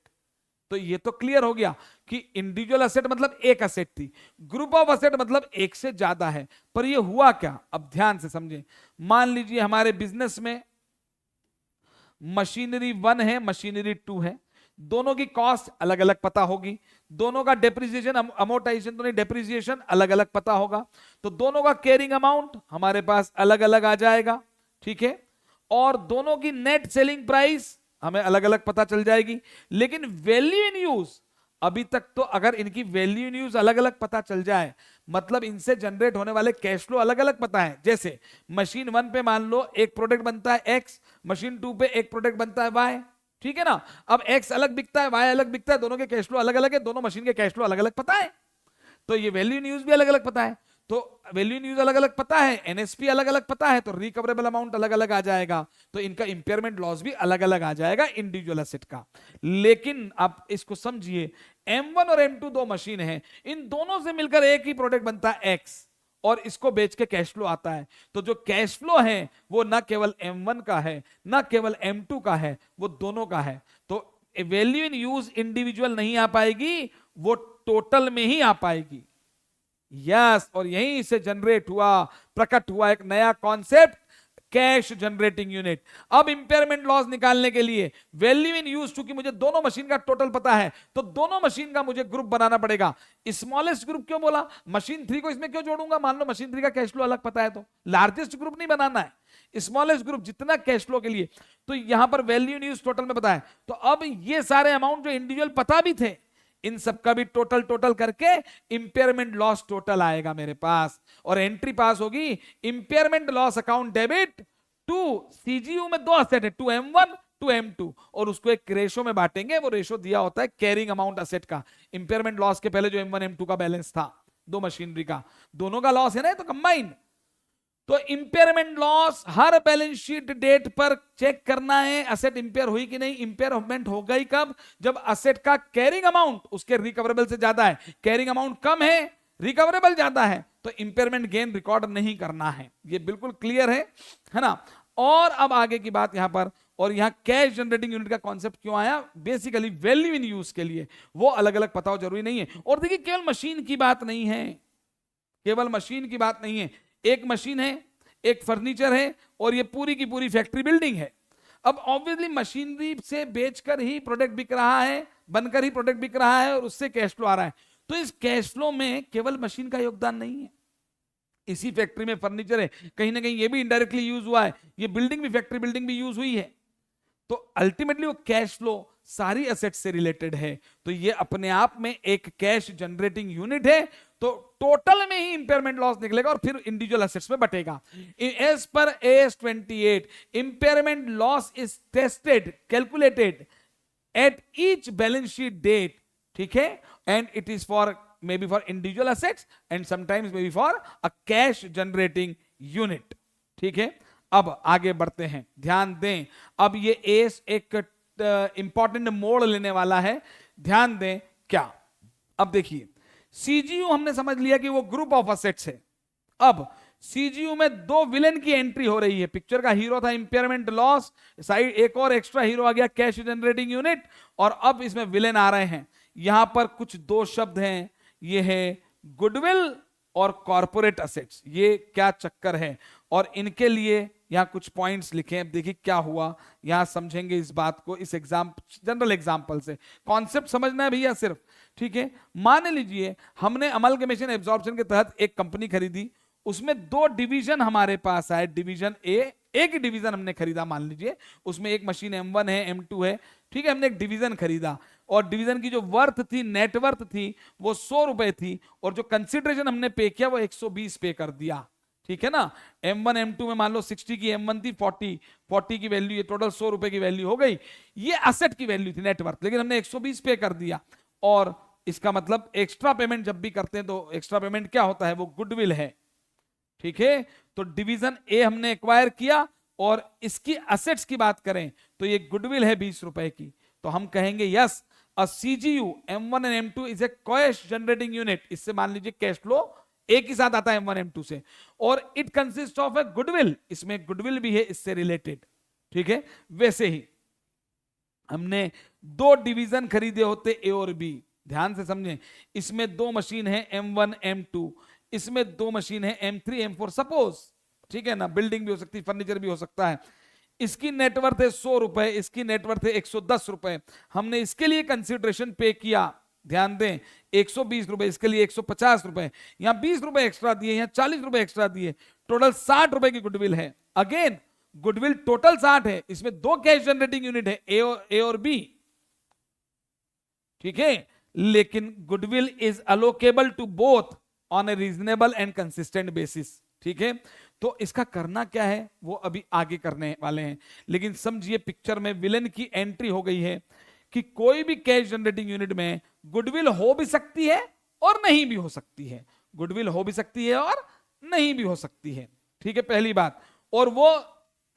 तो ये तो क्लियर हो गया कि इंडिविजुअल एसेट मतलब एक एसेट थी, ग्रुप ऑफ एसेट मतलब एक से ज्यादा है। पर ये हुआ क्या, अब ध्यान से समझें। मान लीजिए हमारे बिजनेस में मशीनरी 1 है, मशीनरी 2 है, दोनों की कॉस्ट अलग अलग पता होगी, दोनों का डेप्रिसिएशन अमोर्टाइजेशन तो नहीं, डेप्रिसिएशन अलग अलग पता होगा, तो दोनों का कैरिंग अमाउंट हमारे पास अलग अलग आ जाएगा, ठीक है, और दोनों की नेट सेलिंग प्राइस हमें अलग अलग पता चल जाएगी। लेकिन वैल्यू इन यूज, अभी तक तो अगर इनकी वैल्यू इन यूज अलग अलग पता चल जाए, मतलब इनसे जनरेट होने वाले कैश फ्लो अलग अलग पता है। जैसे मशीन 1 पे मान लो एक प्रोडक्ट बनता है X, मशीन 2 पे एक प्रोडक्ट बनता है Y, ठीक है ना। अब X अलग बिकता है, Y अलग बिकता है, दोनों के कैश फ्लो अलग अलग है, दोनों मशीन के कैश फ्लो अलग अलग पता है, तो ये वैल्यू इन यूज भी अलग अलग पता है। तो वैल्यू इन यूज अलग अलग पता है, एनएसपी अलग अलग पता है, तो रिकवरेबल अमाउंट अलग अलग आ जाएगा, तो इनका इंपेयरमेंट लॉस भी अलग अलग आ जाएगा इंडिविजुअल एसेट का। लेकिन आप इसको समझिए, M1 और M2 दो मशीन है, इन दोनों से मिलकर एक ही प्रोडक्ट बनता है X, और इसको बेच के कैश फ्लो आता है। तो जो कैश फ्लो है वो ना केवल M1 का है ना केवल M2 का है, वो दोनों का है। तो वैल्यू इन यूज इंडिविजुअल नहीं आ पाएगी, वो टोटल में ही आ पाएगी। यस, और यहीं से जनरेट हुआ, प्रकट हुआ एक नया कॉन्सेप्ट, कैश जनरेटिंग यूनिट। अब इंपेयरमेंट लॉस निकालने के लिए वैल्यू इन यूज, चूंकि मुझे दोनों मशीन का टोटल पता है, तो दोनों मशीन का मुझे ग्रुप बनाना पड़ेगा। स्मॉलेस्ट ग्रुप क्यों बोला, मशीन 3 को इसमें क्यों जोड़ूंगा, मान लो मशीन 3 का कैश फ्लो अलग पता है, तो लार्जेस्ट ग्रुप नहीं बनाना है, स्मॉलेस्ट ग्रुप जितना कैश फ्लो के लिए। तो यहां पर वैल्यू इन यूज टोटल में पता है, तो अब ये सारे अमाउंट जो इंडिविजुअल पता भी थे, इन सब का भी टोटल करके इंपेयरमेंट लॉस टोटल आएगा मेरे पास, और एंट्री पास होगी impairment loss account debit to CGU में 2 एसेट है, 2M1 M2 और उसको एक रेशो में बांटेंगे। वो रेशो दिया होता है कैरिंग अमाउंट असेट का। इंपेयरमेंट लॉस के पहले जो M1 M2 का बैलेंस था, दो मशीनरी का, दोनों का लॉस है ना, तो कंबाइंड। तो इंपेयरमेंट लॉस हर बैलेंस शीट डेट पर चेक करना है, असेट इंपेयर हुई कि नहीं। इंपेयरमेंट हो गई कब? जब असेट का कैरिंग अमाउंट उसके रिकवरेबल से ज्यादा है, कैरिंग अमाउंट कम है, रिकवरेबल ज्यादा है, तो इंपेयरमेंट गेन रिकॉर्ड नहीं करना है। ये बिल्कुल क्लियर है ना। और अब आगे की बात यहां पर, और यहां कैश जनरेटिंग यूनिट का कॉन्सेप्ट क्यों आया? बेसिकली वैल्यू इन यूज के लिए, वो अलग अलग पता हो जरूरी नहीं है। और देखिए केवल मशीन की बात नहीं है, केवल मशीन की बात नहीं है। एक मशीन है, एक फर्नीचर है, और ये पूरी की पूरी फैक्ट्री बिल्डिंग है। अब ऑब्वियसली मशीनरी से बेचकर ही प्रोडक्ट बिक रहा है, बनकर ही प्रोडक्ट बिक रहा है, और उससे कैश फ्लो आ रहा है। तो इस कैश फ्लो में केवल मशीन का योगदान नहीं है। इसी फैक्ट्री में फर्नीचर है, कहीं ना कहीं ये भी इनडायरेक्टली यूज हुआ है, ये बिल्डिंग भी, फैक्ट्री बिल्डिंग भी यूज हुई है। तो अल्टीमेटली वो कैश फ्लो सारी एसेट से रिलेटेड है। तो ये अपने आप में एक कैश जनरेटिंग यूनिट है। तो टोटल में ही इंपेयरमेंट लॉस निकलेगा और फिर इंडिविजुअल एसेट्स में बटेगा। As per AS 28 impairment loss is tested, calculated at each balance sheet date, ठीक है, and it is for maybe for individual assets and sometimes maybe for a cash generating unit, ठीक है। अब आगे बढ़ते हैं, ध्यान दें। अब ये एस एक इंपॉर्टेंट मोड़ लेने वाला है, ध्यान दें क्या। अब देखिए सीजीयू हमने समझ लिया कि वो ग्रुप ऑफ असेट्स है। अब सीजीयू में दो विलेन की एंट्री हो रही है। पिक्चर का हीरो था इंपेयरमेंट लॉस, साइड एक और एक्स्ट्रा हीरो आ गया कैश जनरेटिंग यूनिट, और अब इसमें विलेन आ रहे हैं। यहां पर कुछ दो शब्द हैं, ये है गुडविल और कॉर्पोरेट असेट्स। ये क्या चक्कर है, और इनके लिए यहां कुछ पॉइंट्स लिखे हैं। देखिए क्या हुआ, यहां समझेंगे इस बात को, इस जनरल एग्जांपल से। कॉन्सेप्ट समझना है भैया सिर्फ, ठीक है। मान लीजिए हमने अमलगमेशन एब्जॉर्प्शन के तहत एक कंपनी खरीदी, उसमें दो डिवीजन हमारे पास आए। डिवीजन ए, एक ही डिवीजन हमने खरीदा, मान लीजिए उसमें एक मशीन M1 है, M2 है, ठीक है। हमने एक डिवीजन खरीदा और डिवीजन की जो वर्थ थी, नेटवर्थ थी, वो 100 रुपए थी, और जो कंसिडरेशन हमने पे किया वो 120 पे कर दिया, ठीक है ना। M1 M2 में मान लो 60 की M1 थी, 40 की वैल्यू, ये टोटल 100 रुपए की वैल्यू हो गई। ये असेट की वैल्यू थी, नेटवर्थ, लेकिन हमने 120 पे कर दिया। और इसका मतलब एक्स्ट्रा पेमेंट जब भी करते हैं तो एक्स्ट्रा पेमेंट क्या होता है, वो गुडविल है, ठीक है। तो डिवीजन ए हमने एक्वायर किया, और इसकी असेट्स की बात करें तो ये गुडविल है 20 रुपए की। तो हम कहेंगे yes, a CGU M1 and M2 is a cash generating unit. इससे मान लीजिए कैश फ्लो एक ही साथ आता है M1 M2 से, और it consist of A goodwill, इसमें गुडविल भी है इससे रिलेटेड, ठीक है। वैसे ही हमने दो डिवीजन खरीदे होते ए और बी, ध्यान से समझें। इसमें दो मशीन है M1 M2, इसमें दो मशीन है M3 M4 सपोज, ठीक है ना। बिल्डिंग भी हो सकती है, फर्नीचर भी हो सकता है। इसकी नेटवर्थ है 100 रुपए, इसकी नेटवर्थ है 110 रुपए। हमने इसके लिए कंसिडरेशन पे किया, ध्यान दें 120 रुपए, इसके लिए 150 रुपए, यहां 20 रुपए एक्स्ट्रा दिए, यहां 40 रुपए एक्स्ट्रा दिए, टोटल 60 रुपए की गुडविल है। अगेन गुडविल टोटल 60 है, इसमें दो कैश जनरेटिंग यूनिट है ए और बी, ठीक है। लेकिन goodwill is allocable to both on a reasonable and consistent basis, ठीक है। तो इसका करना क्या है वो अभी आगे करने वाले हैं, लेकिन समझिए पिक्चर में विलेन की एंट्री हो गई है कि कोई भी कैश जनरेटिंग यूनिट में गुडविल हो भी सकती है और नहीं भी हो सकती है, गुडविल हो भी सकती है और नहीं भी हो सकती है, ठीक है, पहली बात। और वो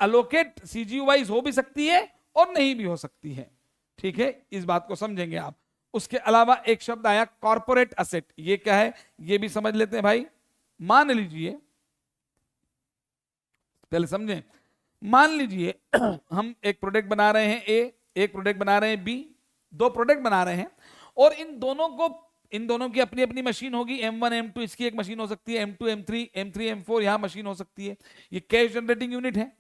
अलोकेट सीजीयू वाइज हो भी सकती है और नहीं भी हो सकती है, ठीक है। इस बात को समझेंगे आप। उसके अलावा एक शब्द आया कॉर्पोरेट असेट, ये क्या है ये भी समझ लेते हैं भाई। मान लीजिए, पहले समझें, मान लीजिए हम एक प्रोडक्ट बना रहे हैं ए, एक प्रोडक्ट बना रहे हैं बी, दो प्रोडक्ट बना रहे हैं, और इन दोनों की अपनी अपनी मशीन होगी। M1 M2 इसकी एक मशीन हो सकती है, M2 M3 M4 यहां मशीन हो सकती है। ये कैश जनरेटिंग यूनिट है,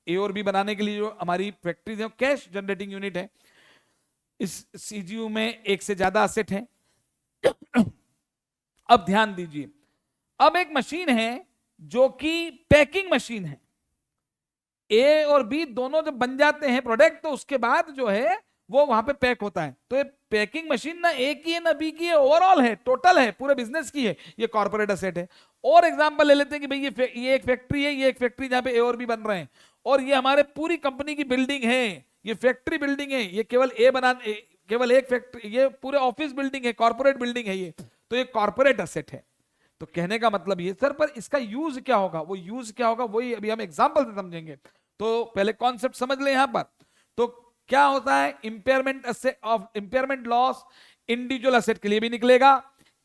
ए और बी बनाने के लिए जो हमारी फैक्ट्रीज है कैश जनरेटिंग यूनिट है। इस सीजीयू में एक से ज्यादा असेट है। अब ध्यान दीजिए, अब एक मशीन है जो कि पैकिंग मशीन है। ए और बी दोनों जब बन जाते हैं प्रोडक्ट, तो उसके बाद जो है वो वहां पे पैक होता है। तो ये पैकिंग मशीन ना ए की है ना बी की है, ओवरऑल है, टोटल है, पूरे बिजनेस की है, ये कॉर्पोरेट एसेट है। और एग्जांपल ले लेते हैं कि भाई ये एक फैक्ट्री है, ये एक फैक्ट्री जहां पे ए और बी बन रहे हैं, और ये हमारे पूरी कंपनी की बिल्डिंग है, ये फैक्ट्री बिल्डिंग है, ये केवल एक फैक्ट्री, ये पूरे ऑफिस बिल्डिंग है, कॉर्पोरेट बिल्डिंग है ये, तो ये कॉर्पोरेट एसेट है। तो कहने का मतलब ये सर, पर इसका यूज क्या होगा, वो यूज क्या होगा वही अभी हम एग्जांपल से समझेंगे। तो पहले कॉन्सेप्ट समझ लें यहां पर। तो क्या होता है इंपेयरमेंट लॉस, इंडिविजुअल एसेट के लिए भी निकलेगा,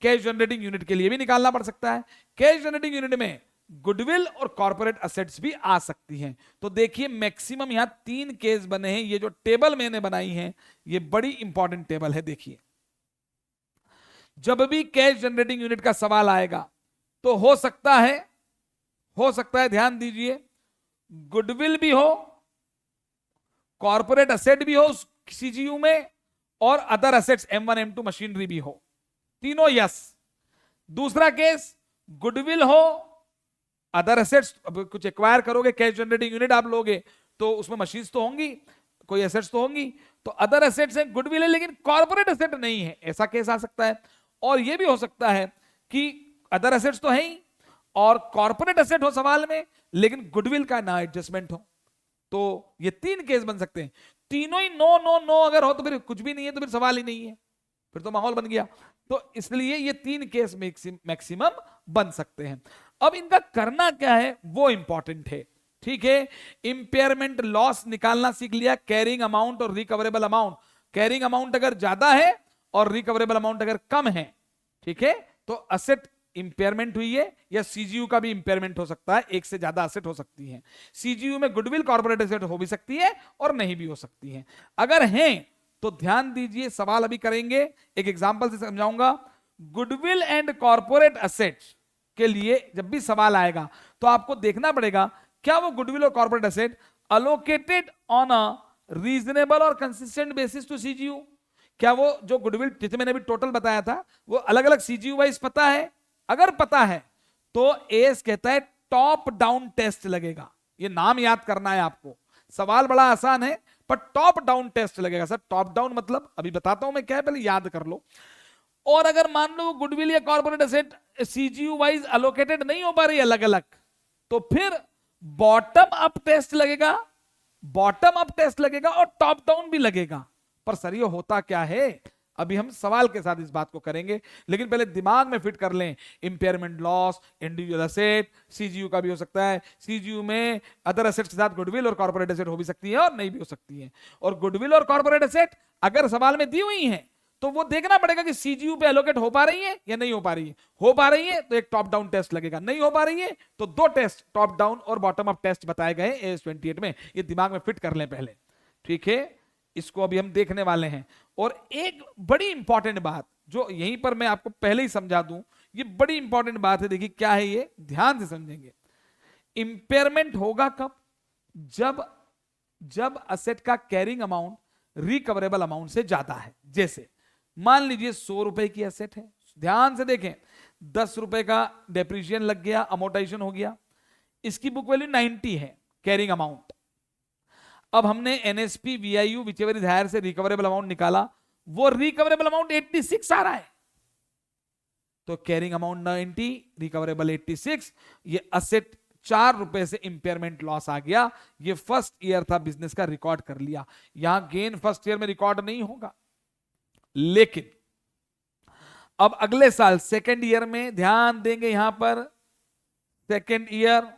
कैश जनरेटिंग यूनिट के लिए भी निकालना पड़ सकता है। कैश जनरेटिंग यूनिट में गुडविल और कॉर्पोरेट एसेट्स भी आ सकती हैं। तो देखिए मैक्सिमम यहां 3 केस बने हैं। ये जो टेबल मैंने बनाई है ये बड़ी इंपॉर्टेंट टेबल है। देखिए जब भी कैश जनरेटिंग यूनिट का सवाल आएगा तो हो सकता है, ध्यान दीजिए, गुडविल भी हो, कॉर्पोरेट एसेट भी हो सीजीयू में, और other assets M1 M2 machinery भी हो, तीनों यस। दूसरा केस गुडविल हो, अदर एसेट्स, अब कुछ एक्वायर करोगे, कैश जनरेटिंग यूनिट आप लोगे तो उसमें मशीन्स तो होंगी, कोई एसेट्स तो होंगी, तो अदर एसेट्स हैं, गुडविल है लेकिन कॉर्पोरेट एसेट नहीं है, ऐसा केस आ सकता है। और यह भी हो सकता है कि अदर एसेट्स तो है ही और कॉर्पोरेट एसेट हो सवाल में लेकिन गुडविल का ना एडजस्टमेंट हो। तो ये 3 केस बन सकते हैं। तीनों ही नो नो नो अगर हो तो फिर कुछ भी नहीं है, तो फिर सवाल ही नहीं है, फिर तो माहौल बन गया। तो इसलिए ये 3 केस मैक्सिमम बन सकते हैं। अब इनका करना क्या है वो इंपॉर्टेंट है, ठीक है। इंपेयरमेंट लॉस निकालना सीख लिया, कैरिंग अमाउंट और रिकवरेबल अमाउंट। कैरिंग अमाउंट अगर ज्यादा है और रिकवरेबल अमाउंट अगर कम है, ठीक है, तो असेट इंपेयरमेंट हुई है, या सीजीयू का भी इंपेयरमेंट हो सकता है, एक से ज्यादा असेट हो सकती है। सीजीयू में गुडविल कॉर्पोरेट एसेट हो भी सकती है और नहीं भी हो सकती है। अगर हैं तो ध्यान दीजिए, सवाल अभी करेंगे, एक एग्जांपल से समझाऊंगा। गुडविल एंड कॉर्पोरेट एसेट्स के लिए जब भी सवाल आएगा तो आपको देखना पड़ेगा क्या वो गुडविल और corporate asset allocated on a reasonable और कंसिस्टेंट बेसिस टू सीजीयू। क्या वो जो गुडविल जितने मैंने अभी टोटल बताया था वो अलग अलग सीजीयू वाइज पता है? अगर पता है तो एस कहता है टॉप डाउन टेस्ट लगेगा। ये नाम याद करना है आपको, सवाल बड़ा आसान है पर टॉप डाउन टेस्ट लगेगा। सर टॉप डाउन मतलब अभी बताता हूं मैं क्या है, पहले याद कर लो। और अगर मान लो गुडविल या corporate asset CGU wise allocated नहीं हो पा रही अलग अलग, तो फिर बॉटम अप टेस्ट लगेगा, और टॉप डाउन भी लगेगा। पर सर ये होता क्या है, अभी हम सवाल के साथ इस बात को करेंगे, लेकिन पहले दिमाग में फिट कर लें। Impairment loss, individual asset, CGU का भी हो सकता है, सीजीयू में अदर एसेट के साथ गुडविल और कॉर्पोरेट एसेट हो भी सकती है और नहीं भी हो सकती है। और गुडविल और कॉर्पोरेट एसेट अगर सवाल में दी हुई है तो वो देखना पड़ेगा कि सीजीयू पे एलोकेट हो पा रही है या नहीं हो पा रही है। हो पा रही है तो एक टॉप डाउन टेस्ट लगेगा, नहीं हो पा रही है तो 2 टेस्ट टॉप डाउन और बॉटम अप टेस्ट बताए गए AS28 में। ये दिमाग में फिट कर लें पहले, ठीक है। इसको अभी हम देखने वाले हैं। और एक बड़ी इंपॉर्टेंट बात जो यहीं पर मैं आपको पहले ही समझा दूं, ये बड़ी इंपॉर्टेंट बात है, देखिए क्या है ये, ध्यान से समझेंगे। इंपेयरमेंट होगा कब? जब असेट का कैरिंग अमाउंट रिकवरेबल अमाउंट से ज्यादा है। जैसे मान लीजिए 100 रुपए की एसेट है, ध्यान से देखें, 10 रुपए का डेप्रिसिएशन लग गया, अमोर्टाइजेशन हो गया, इसकी बुक वैल्यू 90 है कैरिंग अमाउंट। अब हमने एनएसपी वीआईयू विचेवर इज हायर से रिकवरेबल अमाउंट निकाला, वो रिकवरेबल अमाउंट 86 आ रहा है, तो कैरिंग अमाउंट 90, रिकवरेबल 86। ये असेट 4 रुपए से इंपेयरमेंट लॉस आ गया। ये फर्स्ट ईयर था बिजनेस का, रिकॉर्ड कर लिया। यहां गेन फर्स्ट ईयर में रिकॉर्ड नहीं होगा, लेकिन अब अगले साल सेकेंड ईयर में ध्यान देंगे, यहां पर सेकेंड ईयर।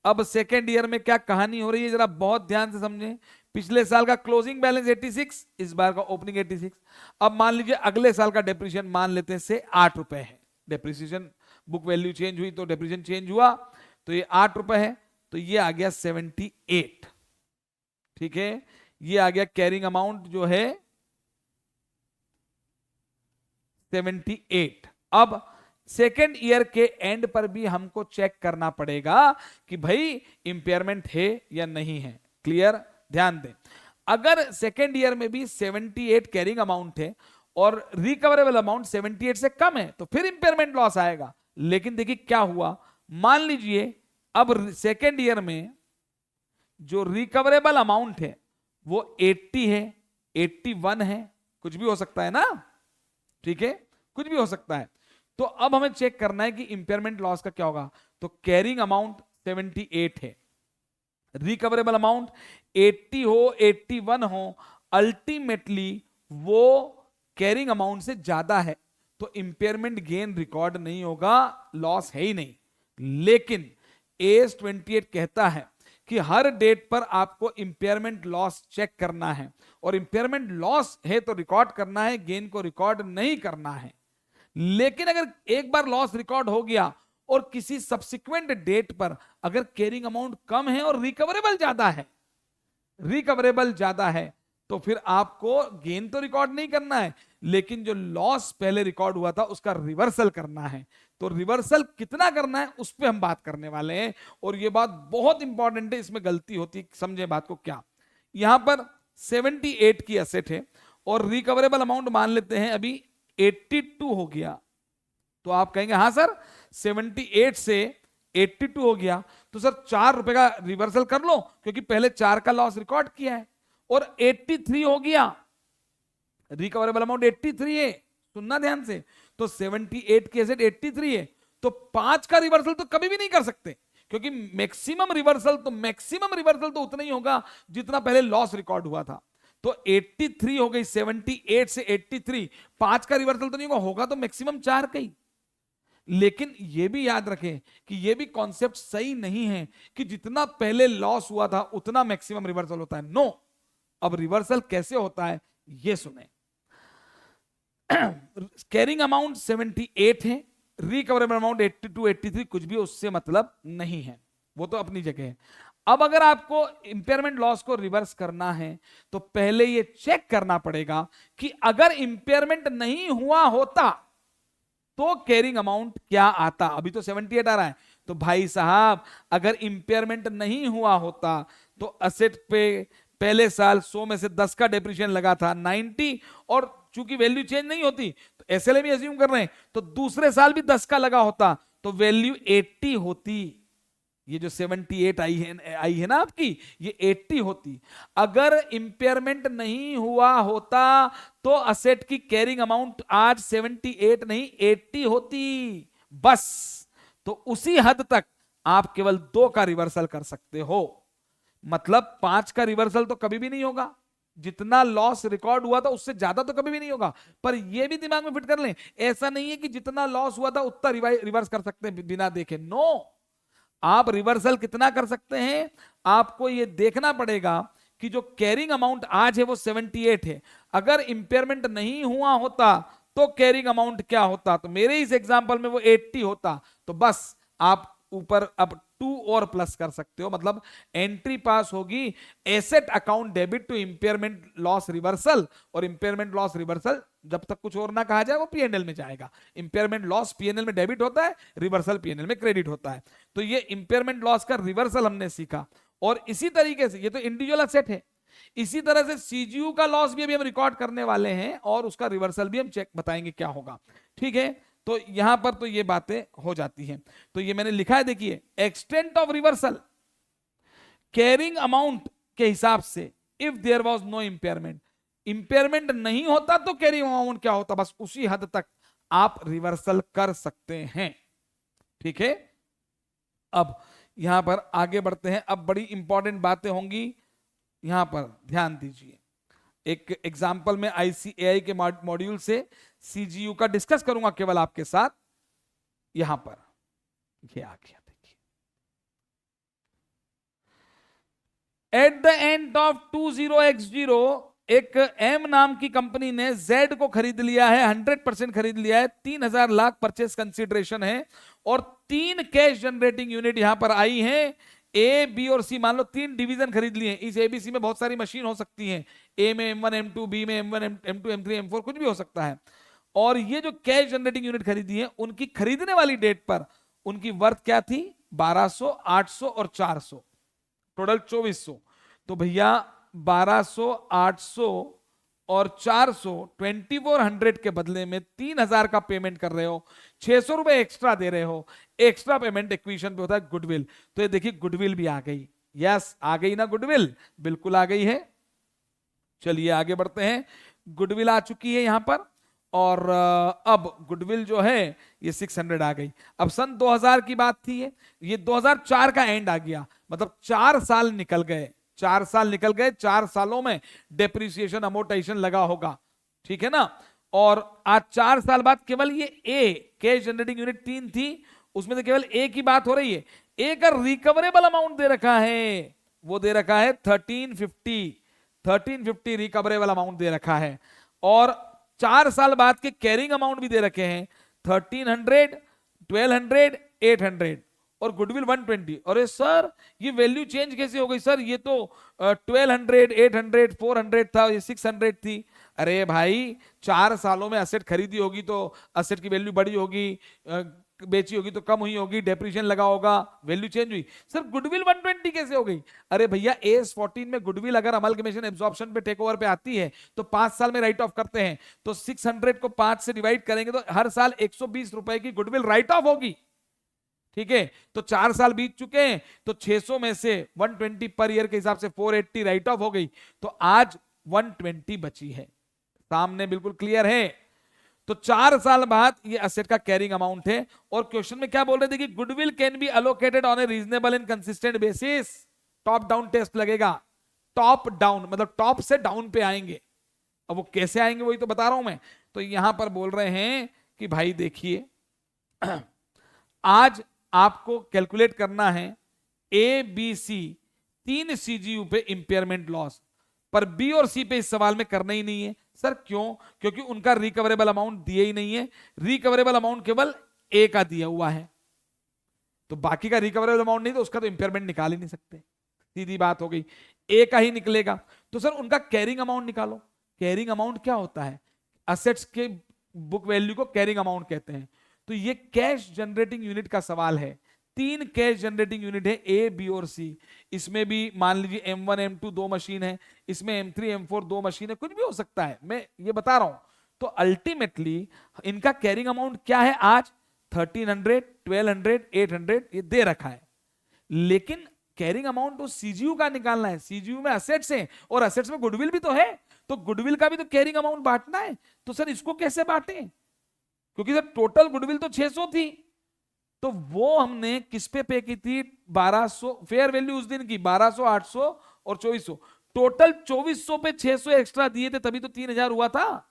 अब सेकेंड ईयर में क्या कहानी हो रही है जरा बहुत ध्यान से समझें। पिछले साल का क्लोजिंग बैलेंस 86, इस बार का ओपनिंग 86। अब मान लीजिए अगले साल का डेप्रिसिएशन मान लेते हैं से 8 रुपए है। डेप्रिसिएशन बुक वैल्यू चेंज हुई तो डेप्रिसिएशन चेंज हुआ, तो ये 8 रुपए है, तो ये आ गया 78, ठीक है। ये आ गया कैरिंग अमाउंट जो है 78। अब सेकेंड ईयर के एंड पर भी हमको चेक करना पड़ेगा कि भाई इंपेयरमेंट है या नहीं है। क्लियर? ध्यान दें, अगर सेकेंड ईयर में भी 78 कैरिंग अमाउंट है और रिकवरेबल अमाउंट 78 से कम है तो फिर इंपेयरमेंट लॉस आएगा। लेकिन देखिए क्या हुआ, मान लीजिए अब सेकेंड ईयर में जो रिकवरेबल अमाउंट है वो 80 है, 81 है, कुछ भी हो सकता है ना, ठीक है, कुछ भी हो सकता है। तो अब हमें चेक करना है कि इंपेयरमेंट लॉस का क्या होगा। तो कैरिंग अमाउंट 78 है, रिकवरेबल अमाउंट 80 हो 81 हो, अल्टीमेटली वो कैरिंग अमाउंट से ज्यादा है, तो इंपेयरमेंट गेन रिकॉर्ड नहीं होगा, लॉस है ही नहीं। लेकिन एस 28 कहता है कि हर डेट पर आपको इंपेयरमेंट लॉस चेक करना है, और इंपेयरमेंट लॉस है तो रिकॉर्ड करना है, गेन को रिकॉर्ड नहीं करना है। लेकिन अगर एक बार लॉस रिकॉर्ड हो गया और किसी सब्सिक्वेंट डेट पर अगर कैरिंग अमाउंट कम है और रिकवरेबल ज्यादा है, तो फिर आपको गेन तो रिकॉर्ड नहीं करना है, लेकिन जो लॉस पहले रिकॉर्ड हुआ था उसका रिवर्सल करना है। तो रिवर्सल कितना करना है उस पर हम बात करने वाले हैं, और यह बात बहुत इंपॉर्टेंट है, इसमें गलती होती है, समझे बात को क्या। यहां पर 78 की एसेट है और रिकवरेबल अमाउंट मान लेते हैं अभी 82 हो गया, तो आप कहेंगे हाँ सर 78 से 82 हो गया, तो सर 4 रुपए का रिवर्सल कर लो क्योंकि पहले 4 का लॉस रिकॉर्ड किया है, और 83 हो गया, रिकवरेबल अमाउंट 83 है, सुनना ध्यान से, तो 78 की एसेट 83 है, तो 5 का रिवर्सल तो कभी भी नहीं कर सकते, क्योंकि मैक्सिमम रिवर्सल तो उतना ही होगा जितना पहले लॉस रिकॉर्ड हुआ था। तो 83 हो गई, 78 से 83, 5 का रिवर्सल तो नहीं होगा तो मैक्सिमम 4 का ही। लेकिन यह भी याद रखें कि यह भी कॉन्सेप्ट सही नहीं है कि जितना पहले लॉस हुआ था उतना मैक्सिमम रिवर्सल होता है, नो। अब रिवर्सल कैसे होता है यह सुने। कैरिंग अमाउंट 78 है, रिकवरेबल अमाउंट 82 83 कुछ भी उससे मतलब नहीं है, वो तो अपनी जगह है। अब अगर आपको इंपेयरमेंट लॉस को रिवर्स करना है तो पहले ये चेक करना पड़ेगा कि अगर इंपेयरमेंट नहीं हुआ होता तो कैरिंग अमाउंट क्या आता। अभी तो 78 आ रहा है, तो भाई साहब अगर इंपेयरमेंट नहीं हुआ होता तो असेट पे पहले साल 100 में से 10 का डेप्रिसिएशन लगा था 90, और चूंकि वैल्यू चेंज नहीं होती तो एसएलए भी अज्यूम कर रहे हैं, तो दूसरे साल भी 10 का लगा होता तो वैल्यू 80 होती। ये जो 78 आई है ना आपकी, ये 80 होती। अगर इंपेयरमेंट नहीं हुआ होता तो असेट की कैरिंग अमाउंट आज 78 नहीं 80 होती बस। तो उसी हद तक आप केवल 2 का रिवर्सल कर सकते हो, मतलब 5 का रिवर्सल तो कभी भी नहीं होगा, जितना लॉस रिकॉर्ड हुआ था उससे ज्यादा तो कभी भी नहीं होगा। पर यह भी दिमाग में फिट कर लें, ऐसा नहीं है कि जितना लॉस हुआ था उतना रिवर्स कर सकते हैं बिना देखे, नो। आप रिवर्सल कितना कर सकते हैं, आपको यह देखना पड़ेगा कि जो कैरिंग अमाउंट आज है वो 78 है, अगर इंपेयरमेंट नहीं हुआ होता तो कैरिंग अमाउंट क्या होता, तो मेरे इस एग्जांपल में वो 80 होता, तो बस आप ऊपर अब 2 और प्लस कर सकते हो, मतलब एंट्री पास होगी asset account debit to impairment loss reversal, और इंपेयरमेंट लॉस रिवर्सल जब तक कुछ और ना कहा जाए वो पीएनएल में जाएगा। इंपेयरमेंट लॉस पीएनएल में डेबिट होता है, रिवर्सल पीएनएल में क्रेडिट होता है। तो ये इंपेयरमेंट लॉस का रिवर्सल हमने सीखा, और इसी तरीके से ये तो इंडिविजुअल असेट है, इसी तरह से सीजीयू का लॉस भी अभी हम रिकॉर्ड करने वाले हैं और उसका रिवर्सल भी हम चेक बताएंगे क्या होगा, ठीक है। तो यहां पर तो ये बातें हो जाती हैं। तो ये मैंने लिखा है, देखिए extent of reversal carrying amount के हिसाब से, if there was no impairment, impairment नहीं होता तो कैरिंग अमाउंट क्या होता, बस उसी हद तक आप रिवर्सल कर सकते हैं, ठीक है। अब यहां पर आगे बढ़ते हैं, अब बड़ी इंपॉर्टेंट बातें होंगी, यहां पर ध्यान दीजिए। एक एग्जाम्पल में आईसीएआई के मॉड्यूल से सीजीयू का डिस्कस करूंगा केवल आपके साथ। यहां पर ये आ गया, देखिए at the end of 20x0 एक एम नाम की कंपनी ने जेड को खरीद लिया है, 100% खरीद लिया है, 3000 लाख परचेस कंसीडरेशन है, और 3 कैश जनरेटिंग यूनिट यहां पर आई हैं, ए बी और सी, मान लो 3 डिवीजन खरीद लिए। इस एबीसी में बहुत सारी मशीन हो सकती हैं, ए में M1 M2, बी में M1 M2 M3 M4 कुछ भी हो सकता है। और ये जो कैश जनरेटिंग यूनिट खरीदी है उनकी खरीदने वाली डेट पर उनकी वर्थ क्या थी, 1200, 800 और 400, टोटल 2400। तो भैया 1200, 800 और 400, 2400 के बदले में 3000 का पेमेंट कर रहे हो, 600 रुपए एक्स्ट्रा दे रहे हो। एक्स्ट्रा पेमेंट एक्विजिशन पे होता है गुडविल, तो ये देखिए गुडविल भी आ गई, यस आ गई ना गुडविल, बिल्कुल आ गई है। चलिए आगे बढ़ते हैं, गुडविल आ चुकी है यहां पर, और अब गुडविल जो है ये 600 आ गई। अब सन 2000 की बात थी, ये 2004 का एंड आ गया, मतलब 4 साल निकल गए, 4 साल निकल गए, 4 सालों में डेप्रिसिएशन अमोर्टाइजेशन लगा होगा, ठीक है ना। और आज 4 साल बाद केवल ये ए कैश जनरेटिंग यूनिट 3 थी, उसमें से केवल ए की बात हो रही है। ए का रिकवरेबल अमाउंट दे रखा है, वो दे रखा है 1350 रिकवरेबल अमाउंट दे रखा है। और 4 साल बाद के कैरिंग अमाउंट भी दे रखे हैं 1300, 1200, 800 और गुडविल 120। और सर ये वैल्यू चेंज कैसे हो गई सर, ये तो 1200, 800, 400 था, ये 600 थी। अरे भाई 4 सालों में असेट खरीदी होगी तो असेट की वैल्यू बढ़ी होगी, बेची होगी तो कम हुई होगी, डेप्रिसिएशन लगा होगा, वैल्यू चेंज हुई। सर गुडविल 120 कैसे हो गई? अरे भैया AS 14 में गुडविल अगर अमलगमेशन एब्जॉर्प्शन पे टेक ओवर पे आती है तो 5 साल में राइट ऑफ करते हैं, तो 600 को 5 से डिवाइड करेंगे तो हर साल 120 रुपए की गुडविल राइट ऑफ होगी, ठीक है। तो 4 साल बीत चुके हैं, तो 600 में से 120 पर ईयर के हिसाब से 480 राइट ऑफ हो गई, तो आज 120 बची है, सामने बिल्कुल क्लियर है। तो 4 साल बाद ये असेट का कैरिंग अमाउंट है। और क्वेश्चन में क्या बोल रहे थे कि goodwill can be allocated on a reasonable and consistent basis. Top down test लगेगा, टॉप डाउन मतलब टॉप से डाउन पे आएंगे। अब वो कैसे आएंगे वही तो बता रहा हूं मैं। तो यहां पर बोल रहे हैं कि भाई देखिए आज आपको कैलकुलेट करना है ABC 3 CGU पे इंपेयरमेंट लॉस, पर B और C पे इस सवाल में करना ही नहीं है। सर क्यों? क्योंकि उनका रिकवरेबल अमाउंट दिए ही नहीं है, रिकवरेबल अमाउंट केवल A का दिया हुआ है, तो बाकी का रिकवरेबल अमाउंट नहीं, तो उसका तो इंपेयरमेंट निकाल ही नहीं सकते, सीधी बात हो गई, A का ही निकलेगा। तो सर उनका कैरिंग अमाउंट निकालो। कैरिंग अमाउंट क्या होता है? असेट्स के बुक वैल्यू को कैरिंग अमाउंट कहते हैं। तो ये कैश जनरेटिंग यूनिट का सवाल है। 3 कैश जनरेटिंग यूनिट है A, B और C। इसमें भी मान लीजिए M1 M2 2 मशीन है, इसमें M3 M4 2 मशीन है, कुछ भी हो सकता है, मैं ये बता रहा हूं। तो अल्टीमेटली इनका कैरिंग अमाउंट क्या है आज? 1300, 1200, 800 ये दे रखा है, लेकिन कैरिंग अमाउंट तो CGU का निकालना है। CGU में असेट्स हैं और असेट्स में गुडविल भी तो है, तो गुडविल का भी तो कैरिंग अमाउंट बांटना है। तो सर इसको कैसे बांटें? क्योंकि सर टोटल गुडविल तो 600 थी, तो वो हमने किस पे की थी? 1200 फेयर वैल्यू उस दिन की 1200, 800 और 2400, टोटल 2400 पे 600 एक्स्ट्रा दिए थे, तभी तो 3000 हुआ था।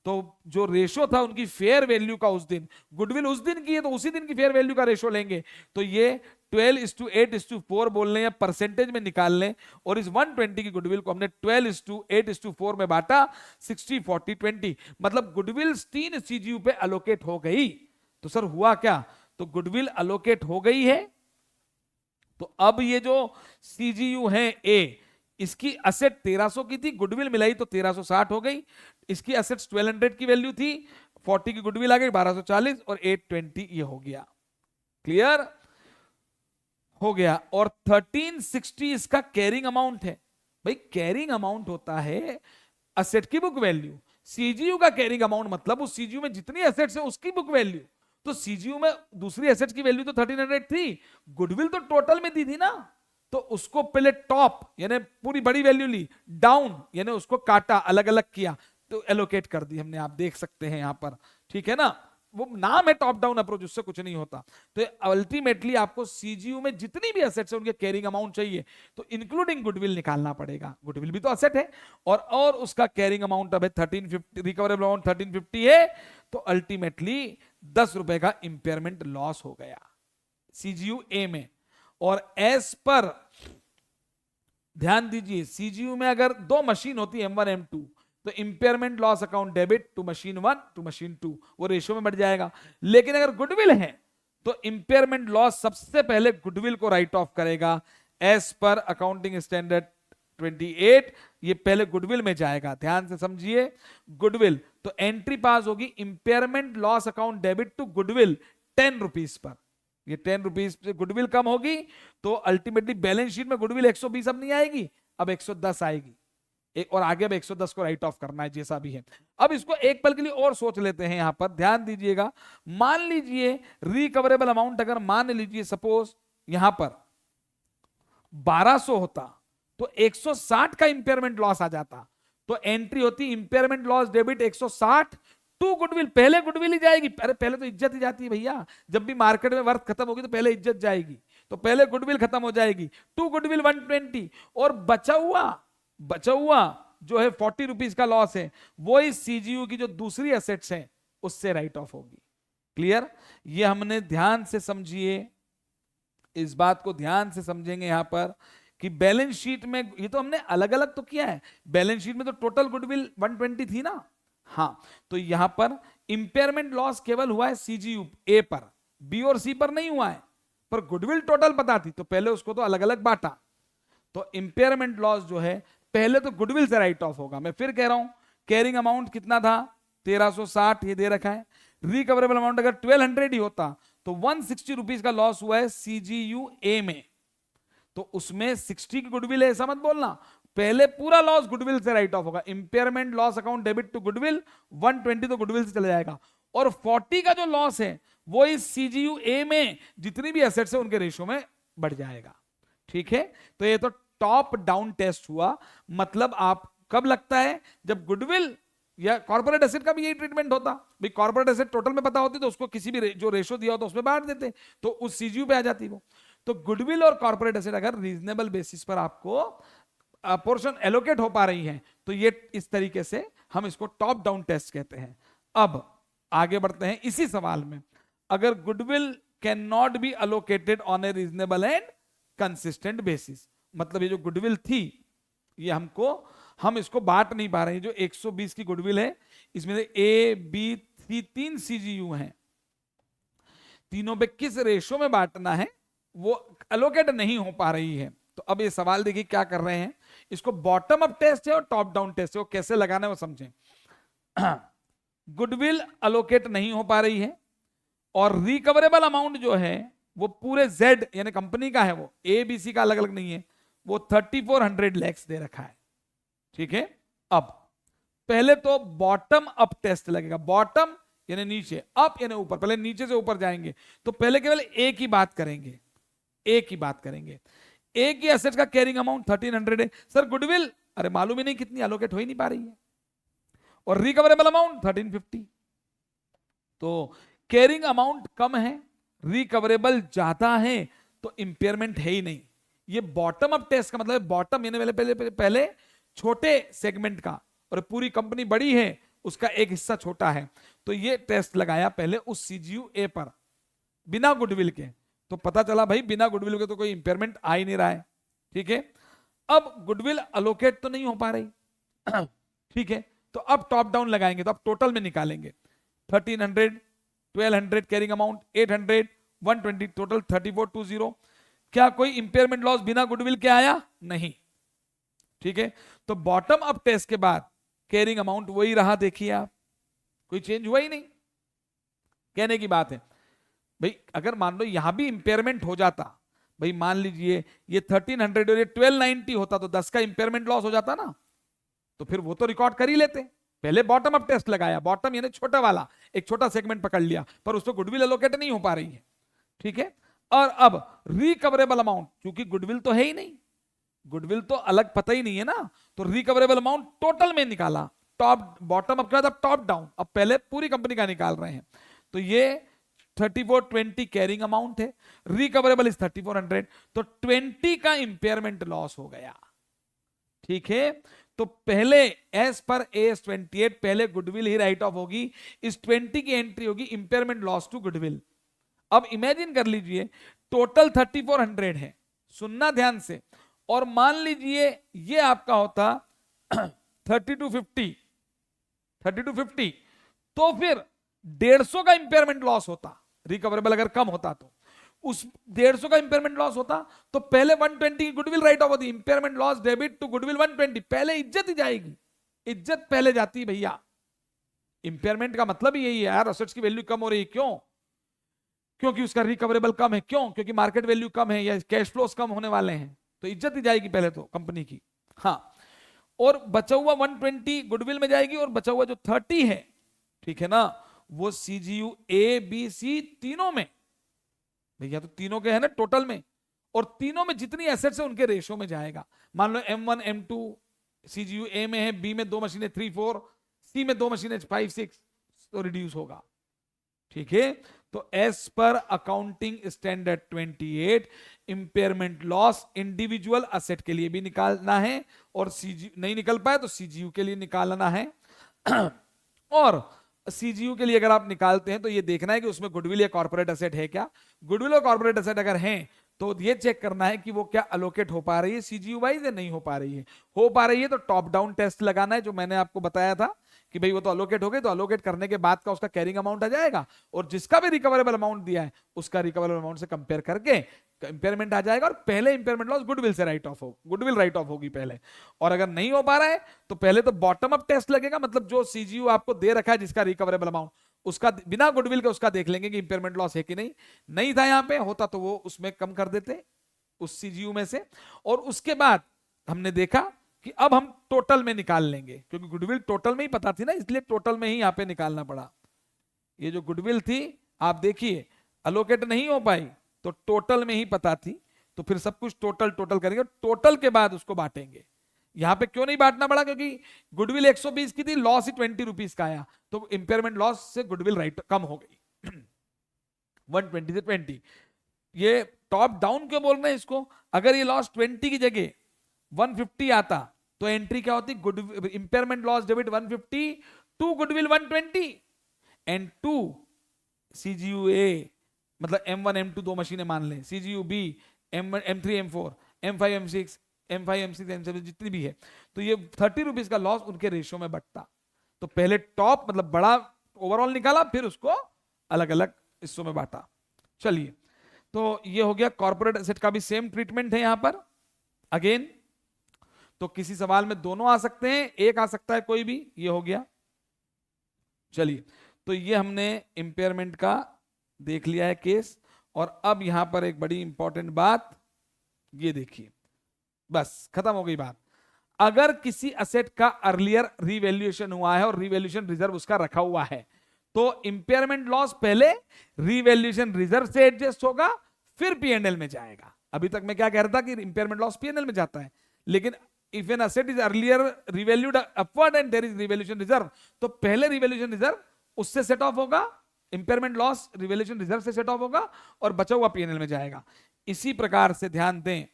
तो जो रेशो था उनकी फेयर वैल्यू का उस दिन, गुडविल उस दिन की है तो उसी दिन की फेयर वैल्यू का रेशो लेंगे। तो ये 12:8:4 बोल लें या परसेंटेज में निकाल लें, और इस 120 की गुडविल को हमने 12:8:4 में बांटा, 60-40-20, मतलब गुडविल 3 CGU पे अलोकेट हो गई। तो सर हुआ क्या? तो गुडविल अलोकेट हो गई है, तो अब ये जो CGU है A, इसकी असेट 1300 की थी, गुडविल मिलाई तो 1360 हो गई। इसकी असेट्स 1200 की वैल्यू थी, 40 की गुडविल आ गई, 1240 और 820 ये हो गया। क्लियर हो गया। और 1360 इसका कैरिंग अमाउंट है। भाई कैरिंग अमाउंट होता है असेट की बुक वैल्यू, CGU का कैरिंग अमाउंट मतलब उस CGU में जितनी असेट्स है उसकी बुक वैल्यू। तो CGU में दूसरी एसेट्स की वैल्यू तो 1300 थी, गुडविल तो टोटल में दी थी ना, तो उसको पहले टॉप यानी पूरी बड़ी वैल्यू ली, डाउन यानी उसको काटा, अलग अलग किया, तो एलोकेट कर दी हमने, आप देख सकते हैं यहां पर, ठीक है ना। वो नाम है टॉप डाउन अप्रोच, उससे कुछ नहीं होता। तो अल्टीमेटली आपको CGU में जितनी भी असेट्स है उनके कैरिंग अमाउंट चाहिए, तो इंक्लूडिंग गुडविल निकालना पड़ेगा। गुडविल भी तो असेट है, और उसका कैरिंग अमाउंट अब है 1350, रिकवरेबल अमाउंट 1350 है, तो अल्टीमेटली 10 रुपए का इंपेयरमेंट लॉस हो गया CGU A में। और एस पर ध्यान दीजिए, CGU में अगर 2 मशीन होती है M1 M2, तो impairment loss account debit to machine 1 to machine 2, वो रेशियो में बढ़ जाएगा। लेकिन अगर गुडविल है तो इंपेयरमेंट लॉस सबसे पहले गुडविल को राइट ऑफ करेगा एज पर अकाउंटिंग स्टैंडर्ड 28, ये पहले गुडविल में जाएगा। ध्यान से समझिए, गुडविल तो एंट्री पास होगी impairment loss account debit to goodwill 10 rupees पर। ये 10 रुपीज से गुडविल कम होगी, तो अल्टीमेटली बैलेंस शीट में गुडविल 120 अब नहीं आएगी, अब 110 आएगी, एक और आगे अब 110 को राइट ऑफ करना है, जैसा भी है। अब इसको एक पल के लिए और सोच लेते हैं, यहां पर ध्यान दीजिएगा। मान लीजिए रिकवरेबल अमाउंट अगर मान लीजिए सपोज यहां पर 1200 होता, तो 160 का इंपेयरमेंट लॉस आ जाता, तो एंट्री होती impairment loss debit 160 to goodwill, पहले गुडविल ही जाएगी। अरे पहले तो इज्जत ही जाती है भैया, जब भी मार्केट में वर्थ खत्म होगी तो पहले इज्जत जाएगी। तो पहले गुडविल खत्म हो जाएगी, टू गुडविल 120, और बचा हुआ जो है 40 रुपीज का लॉस है, वो इस सीजीयू की जो दूसरी एसेट्स है उससे राइट ऑफ होगी। क्लियर? ये हमने ध्यान से समझिए, इस बात को ध्यान से समझेंगे यहां पर कि बैलेंस शीट में ये तो हमने अलग अलग तो किया है, बैलेंस शीट में तो टोटल गुडविल 120 थी ना। हाँ, तो यहां पर इंपेयरमेंट लॉस केवल हुआ है सीजीयू ए पर, बी और सी पर नहीं हुआ है, पर गुडविल टोटल पता थी तो पहले उसको तो अलग अलग बांटा। तो इंपेयरमेंट लॉस जो है पहले तो गुडविल से राइट ऑफ होगा। मैं फिर कह रहा हूं, कैरिंग अमाउंट कितना था 1360, ये दे रखा है। रिकवरेबल अमाउंट अगर 1200 ही होता तो 160 रुपीज का लॉस हुआ है सीजीयू ए में, तो उसमें 60 की गुडविल है ऐसा मत बोलना, पहले पूरा लॉस गुडविल से राइट ऑफ होगा। Impairment loss account debit to goodwill 120 तो गुडविल से चला जाएगा, और 40 का जो लॉस है वो इस सीजीयू ए में जितनी भी एसेट्स है उनके रेशियो में बढ़ जाएगा। ठीक है, तो ये तो टॉप डाउन टेस्ट हुआ। मतलब आप कब लगता है, जब गुडविल या कॉर्पोरेट एसेट का भी यही ट्रीटमेंट होता भाई, कॉर्पोरेट एसेट टोटल में पता होती तो उसको किसी भी जो रेशो दिया होता उसमें बांट देते तो उस सीजीयू पे आ जाती वो। तो गुडविल और कॉर्पोरेट एसेट अगर रीजनेबल बेसिस पर आपको पोर्शन एलोकेट हो पा रही है तो ये इस तरीके से हम इसको टॉप डाउन टेस्ट कहते हैं। अब आगे बढ़ते हैं इसी सवाल में, अगर goodwill can not be allocated on a reasonable and consistent basis, मतलब ये जो गुडविल थी ये हम इसको बांट नहीं पा रहे हैं। जो 120 की गुडविल है इसमें ए बी सी 3 सीजीयू हैं, तीनों पे किस रेशो में बांटना है वो अलोकेट नहीं हो पा रही है। तो अब ये सवाल देखिए क्या कर रहे हैं, इसको बॉटम अप टेस्ट है और टॉप डाउन टेस्ट है, वो कैसे लगाना है वो समझें। गुडविल अलोकेट नहीं हो पा रही है और रिकवरेबल अमाउंट जो है वो पूरे जेड यानी कंपनी का है, वो ए बी सी का अलग अलग नहीं है, वो 3400 लैक्स दे रखा है। ठीक है, अब पहले तो बॉटम अप टेस्ट लगेगा, बॉटम यानी नीचे, अप यानी ऊपर, पहले नीचे से ऊपर जाएंगे तो पहले केवल ए की बात करेंगे, ए की बात करेंगे। ए की एसेट का कैरिंग अमाउंट 1300 है, सर गुडविल अरे मालूम ही नहीं कितनी एलोकेट हो ही नहीं पा रही है, और रिकवरेबल अमाउंट 1350, तो कैरिंग अमाउंट कम है, रिकवरेबल ज्यादा है, तो इंपेयरमेंट है ही नहीं। ये बॉटम अप टेस्ट का मतलब बॉटम यानी पहले छोटे सेगमेंट का, और पूरी कंपनी बड़ी है उसका एक हिस्सा छोटा है, तो ये टेस्ट लगाया पहले उस सीजीयू ए पर बिना गुडविल के, तो पता चला भाई बिना गुडविल के तो कोई इंपेयरमेंट आ ही नहीं रहा है। ठीक है, अब गुडविल अलोकेट तो नहीं हो पा रही। ठीक है, तो अब टॉप डाउन लगाएंगे, तो अब टोटल में निकालेंगे 1300, 1200 कैरिंग अमाउंट, 800, 120, टोटल 3420। क्या कोई इंपेयरमेंट लॉस बिना गुडविल के आया? नहीं। ठीक है, तो बॉटम अप टेस्ट के बाद कैरिंग अमाउंट वही रहा, देखिए आप, कोई चेंज हुआ ही नहीं। कहने की बात है भाई, अगर मान लो यहां भी इंपेयरमेंट हो जाता, भाई मान लीजिए ये 1300 और ये 1290 होता तो 10 का इंपेयरमेंट लॉस हो जाता ना, तो फिर वो तो रिकॉर्ड कर ही लेते। पहले बॉटम अप टेस्ट लगाया, बॉटम यानी छोटा वाला, एक छोटा सेगमेंट पकड़ लिया, पर उसको गुडविल एलोकेट नहीं हो पा रही है। ठीक है, और अब रिकवरेबल अमाउंट, क्योंकि गुडविल तो है ही नहीं, गुडविल तो अलग पता ही नहीं है ना, तो रिकवरेबल अमाउंट टोटल में निकाला, टॉप बॉटम अप के बाद अब टॉप डाउन, अब पहले पूरी कंपनी का निकाल रहे हैं, तो ये 3420 कैरिंग अमाउंट है, रिकवरेबल इज 3400, तो 20 का इंपेयरमेंट लॉस हो गया। ठीक है, तो पहले एज पर एस 28 पहले गुडविल ही राइट ऑफ होगी, इस 20 की एंट्री होगी इंपेयरमेंट लॉस टू गुडविल। अब इमेजिन कर लीजिए टोटल 3400 है, सुनना ध्यान से, और मान लीजिए ये आपका होता 3250, तो फिर 150 का इंपेयरमेंट लॉस होता, रिकवरेबल अगर कम होता तो उस 150 का इंपेयरमेंट लॉस होता, तो पहले 120 की गुडविल राइट ऑफ होती, impairment loss debit to goodwill 120, पहले इज्जत ही जाएगी, इज्जत पहले जाती है भैया। इंपेयरमेंट का मतलब ही यही है यार, एसेट्स की वैल्यू कम हो रही है, क्यों? क्योंकि उसका रिकवरेबल कम है, क्यों? क्योंकि मार्केट वैल्यू कम है या कैश फ्लोस कम होने वाले हैं, तो इज्जत ही जाएगी पहले तो कंपनी की। हाँ, और बचा हुआ 120 गुडविल में जाएगी, और बचा हुआ जो 30 है, ठीक है ना, वो सीजीयू ए बी सी तीनों में, भैया तो तीनों के है ना टोटल में, और तीनों में जितनी एसेट्स है उनके रेशो में जाएगा। मान लो M1 M2 सीजीयू ए में है, बी में 2 मशीनें 3 4, सी में 2 मशीनें 5 6, तो रिड्यूस होगा। ठीक है, तो as per accounting standard 28 impairment loss individual asset के लिए भी निकालना है, और सीजी नहीं निकल पाए तो सीजीयू के लिए निकालना है। और सीजीयू के लिए अगर आप निकालते हैं तो ये देखना है कि उसमें गुडविल या कॉर्पोरेट एसेट है क्या। गुडविल और कॉर्पोरेट एसेट अगर हैं तो ये चेक करना है कि वो क्या अलोकेट हो पा रही है सीजीयू वाइज या नहीं हो पा रही है। हो पा रही है तो टॉप डाउन टेस्ट लगाना है, जो मैंने आपको बताया था कि भाई वो तो अलोकेट हो गई, तो अलोकेट करने के बाद का उसका कैरिंग अमाउंट आ जाएगा, और जिसका भी रिकवरेबल अमाउंट दिया है उसका रिकवरेबल अमाउंट से कंपेयर करके इंपेयरमेंट आ जाएगा, और पहले इंपेयरमेंट लॉस गुडविल से राइट ऑफ हो, गुडविल राइट ऑफ होगी पहले। और अगर नहीं हो पा रहा है तो पहले तो बॉटम अप टेस्ट लगेगा, मतलब जो सीजीयू आपको दे रखा है जिसका रिकवरेबल अमाउंट, उसका बिना गुडविल के उसका देख लेंगे कि इंपेयरमेंट लॉस है कि नहीं। नहीं था यहां पे, होता तो वो उसमें कम कर देते उस सीजीयू में से। और उसके बाद हमने देखा कि अब हम टोटल में निकाल लेंगे, क्योंकि गुडविल टोटल में ही पता थी ना, इसलिए टोटल में ही यहां पे निकालना पड़ा। ये जो गुडविल थी आप देखिए अलोकेट नहीं हो पाई तो टोटल में ही पता थी, तो फिर सब कुछ टोटल टोटल करेंगे, टोटल के बाद उसको बांटेंगे। यहां पे क्यों नहीं बांटना पड़ा, क्योंकि गुडविल 120 की थी, लॉस ही 20 रुपीज का आया, तो इंपेयरमेंट लॉस से गुडविल राइट कम हो गई 120 से 20। ये टॉप डाउन क्यों बोल रहे हैं इसको, अगर ये लॉस 20 की जगह 150 आता तो एंट्री क्या होती, good impairment loss debit 150 to goodwill 120 and to CGU A, मतलब M1 M2 दो मशीनें मान लें, CGU B M3 M4 M5 M6 M5 M6 M7 जितनी भी है, तो ये 30 रुपीज का लॉस उनके रेशियो में बटता। तो पहले टॉप मतलब बड़ा ओवरऑल निकाला, फिर उसको अलग अलग हिस्सों में बांटा। चलिए, तो ये हो गया कॉर्पोरेट एसेट का भी सेम ट्रीटमेंट है यहां पर अगेन। तो किसी सवाल में दोनों आ सकते हैं, एक आ सकता है कोई भी, ये हो गया। चलिए, तो ये हमने इंपेयरमेंट का देख लिया है केस। और अब यहां पर एक बड़ी इंपॉर्टेंट बात, ये देखिए, बस खत्म हो गई बात। अगर किसी असेट का अर्लियर रीवैल्यूएशन हुआ है और रीवैल्यूएशन रिजर्व उसका रखा हुआ है, तो इंपेयरमेंट लॉस पहले रीवैल्यूएशन रिजर्व से एडजस्ट होगा, फिर पीएनएल में जाएगा। अभी तक मैं क्या कह रहा था कि इंपेयरमेंट लॉस पीएनएल में जाता है, लेकिन if an asset is earlier revalued upward and there is revaluation reserve, तो पहले रिवैल्यूएशन रिजर्व उससे सेट ऑफ होगा, इंपेयरमेंट लॉस रिवैल्यूएशन रिजर्व से सेट ऑफ होगा, और बचा हुआ पीएनएल में जाएगा। इसी प्रकार से ध्यान दें।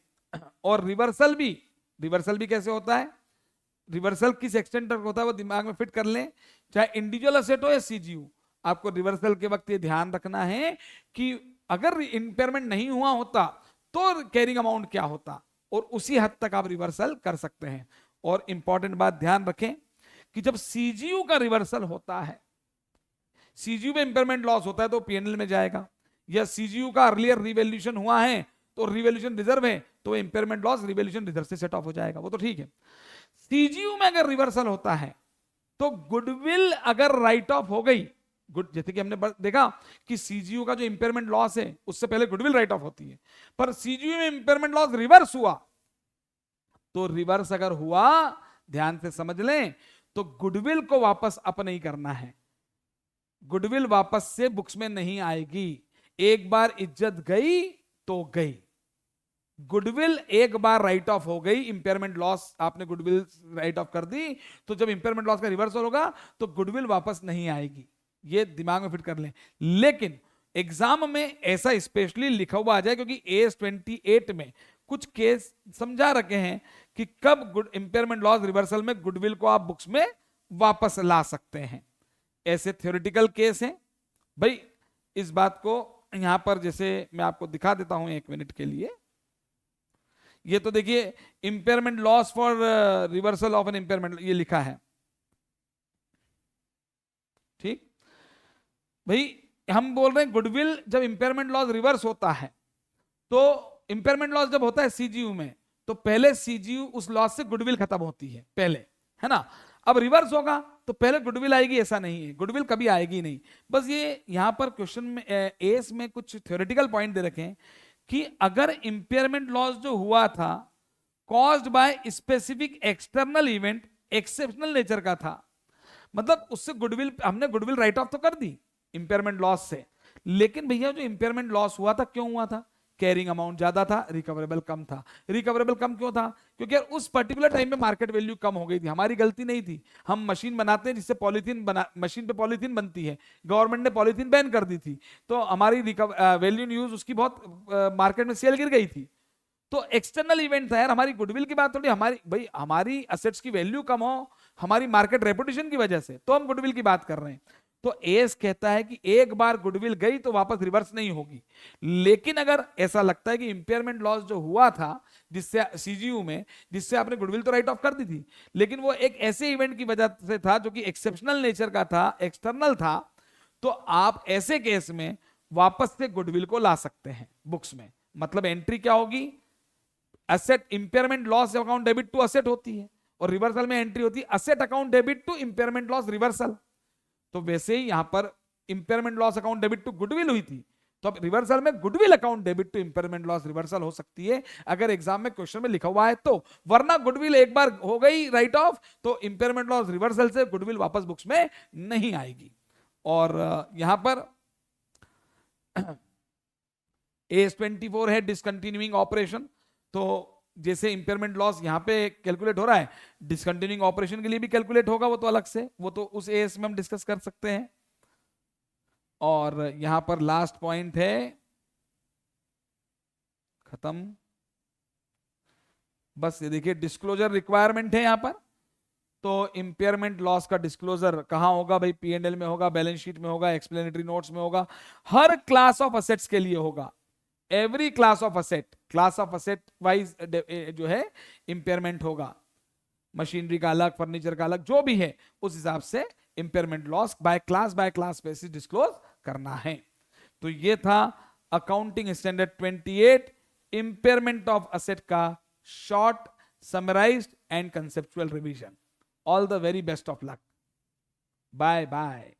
और रिवर्सल भी कैसे होता है, रिवर्सल किस एक्सटेंट तक होता है वो दिमाग में फिट कर लें, चाहे इंडिविजुअल असेट हो या सीजीयू। आपको रिवर्सल के वक्त ये ध्यान रखना है कि अगर इंपेयरमेंट नहीं हुआ होता तो कैरिंग अमाउंट क्या होता, और उसी हद तक आप रिवर्सल कर सकते हैं। और इंपॉर्टेंट बात ध्यान रखें कि जब सीजीयू का रिवर्सल होता है, सीजीयू में इंपेयरमेंट लॉस होता है तो पीएनएल में जाएगा, या सीजीयू का अर्लियर रिवैल्यूएशन हुआ है तो रिवैल्यूएशन रिजर्व है तो इंपेयरमेंट लॉस रिवैल्यूएशन रिजर्व से सेट ऑफ हो जाएगा, वो तो ठीक है। सीजीयू में अगर रिवर्सल होता है तो गुडविल अगर राइट ऑफ हो गई, जैसे कि हमने देखा कि सीजीयू का जो इंपेयरमेंट लॉस है उससे पहले गुडविल राइट ऑफ होती है, पर सीजीयू में इंपेयरमेंट लॉस रिवर्स हुआ, तो रिवर्स अगर हुआ, ध्यान से समझ लें, तो गुडविल को वापस अप नहीं करना है, गुडविल वापस से बुक्स में नहीं आएगी। एक बार इज्जत गई तो गई, गुडविल एक बार राइट ऑफ हो गई, इंपेयरमेंट लॉस आपने गुडविल राइट ऑफ कर दी, तो जब इंपेयरमेंट लॉस का रिवर्सल होगा तो गुडविल वापस नहीं आएगी, ये दिमाग में फिट कर लें। लेकिन एग्जाम में ऐसा स्पेशली लिखा हुआ आ जाए, क्योंकि AS 28 में कुछ केस समझा रखे हैं कि कब इंपेयरमेंट लॉस रिवर्सल में गुडविल को आप बुक्स में वापस ला सकते हैं। ऐसे थ्योरेटिकल केस हैं भाई। इस बात को यहां पर जैसे मैं आपको दिखा देता हूं 1 मिनट के लिए। ये तो देखिए impairment loss for reversal of an impairment, ये लिखा है, ठीक भाई। हम बोल रहे हैं गुडविल जब इंपेयरमेंट लॉस रिवर्स होता है, तो इंपेयरमेंट लॉस जब होता है सीजीयू में, तो पहले सीजीयू उस लॉस से गुडविल खत्म होती है पहले, है ना। अब रिवर्स होगा तो पहले गुडविल आएगी, ऐसा नहीं है, गुडविल कभी आएगी नहीं। बस ये यहां पर क्वेश्चन में एस में कुछ थ्योरेटिकल पॉइंट दे रखे हैं कि अगर इंपेयरमेंट लॉस जो हुआ था caused by specific external event, exceptional nature का था, मतलब उससे गुडविल, हमने गुडविल राइट ऑफ तो कर दी इंपेयरमेंट लॉस से, लेकिन भैया जो इंपेयरमेंट लॉस हुआ था क्यों हुआ था, कैरिंग अमाउंट ज्यादा था, रिकवरेबल कम था। रिकवरेबल कम क्यों था, क्योंकि यार उस पर्टिकुलर टाइम पे मार्केट वैल्यू कम हो गई थी, हमारी गलती नहीं थी। हम मशीन बनाते हैं जिससे पॉलीथीन बना, मशीन पे पॉलीथीन बनती है, गवर्नमेंट ने पॉलीथीन बैन कर दी थी, तो हमारी वैल्यू इन यूज उसकी बहुत मार्केट में सेल गिर गई थी। तो एक्सटर्नल इवेंट था यार, हमारी गुडविल की बात थोड़ी, हमारी भाई हमारी असेट्स की वैल्यू कम हो हमारी मार्केट रेपुटेशन की वजह से, तो हम गुडविल की बात कर रहे हैं। तो एस कहता है कि एक बार गुडविल गई तो वापस रिवर्स नहीं होगी। लेकिन अगर ऐसा लगता है कि इंपेयरमेंट लॉस जो हुआ था जिससे सीजीयू में, जिससे आपने गुडविल तो राइट ऑफ कर दी थी, लेकिन वो एक ऐसे इवेंट की वजह से था जो कि एक्सेप्शनल नेचर का था, एक्सटर्नल था, तो आप ऐसे केस में वापस से गुडविल को ला सकते हैं बुक्स में। मतलब एंट्री क्या होगी, asset impairment loss account debit to asset होती है, और रिवर्सल में एंट्री होती है asset account debit to impairment loss reversal. तो वैसे ही यहां पर impairment loss account debit to goodwill हुई थी, तो अब रिवर्सल में goodwill account debit to impairment loss reversal हो सकती है अगर एग्जाम में क्वेश्चन में लिखा हुआ है तो, वरना गुडविल एक बार हो गई राइट ऑफ तो इंपेयरमेंट लॉस रिवर्सल से गुडविल वापस बुक्स में नहीं आएगी। और यहां पर AS24 है डिसकंटिन्यूइंग ऑपरेशन, तो जैसे इंपेयरमेंट लॉस यहां पे कैलकुलेट हो रहा है, डिसकंटिन्यूइंग ऑपरेशन के लिए भी कैलकुलेट होगा, वो तो अलग से, वो तो उस एएस में हम डिस्कस कर सकते हैं। और यहां पर लास्ट पॉइंट है, खत्म, बस ये देखिए डिस्क्लोजर रिक्वायरमेंट है यहां पर। तो इंपेयरमेंट लॉस का डिस्क्लोजर कहां होगा भाई, P&L में होगा, बैलेंस शीट में होगा, एक्सप्लेनेटरी नोट्स में होगा, हर क्लास ऑफ असेट्स के लिए होगा। Every class of asset wise जो है इंपेयरमेंट होगा, मशीनरी का अलग, फर्नीचर का अलग, जो भी है उस हिसाब से impairment loss by class basis disclose करना है। तो ये था accounting standard 28 impairment of asset का short summarised and conceptual revision. All the very best of luck, bye bye.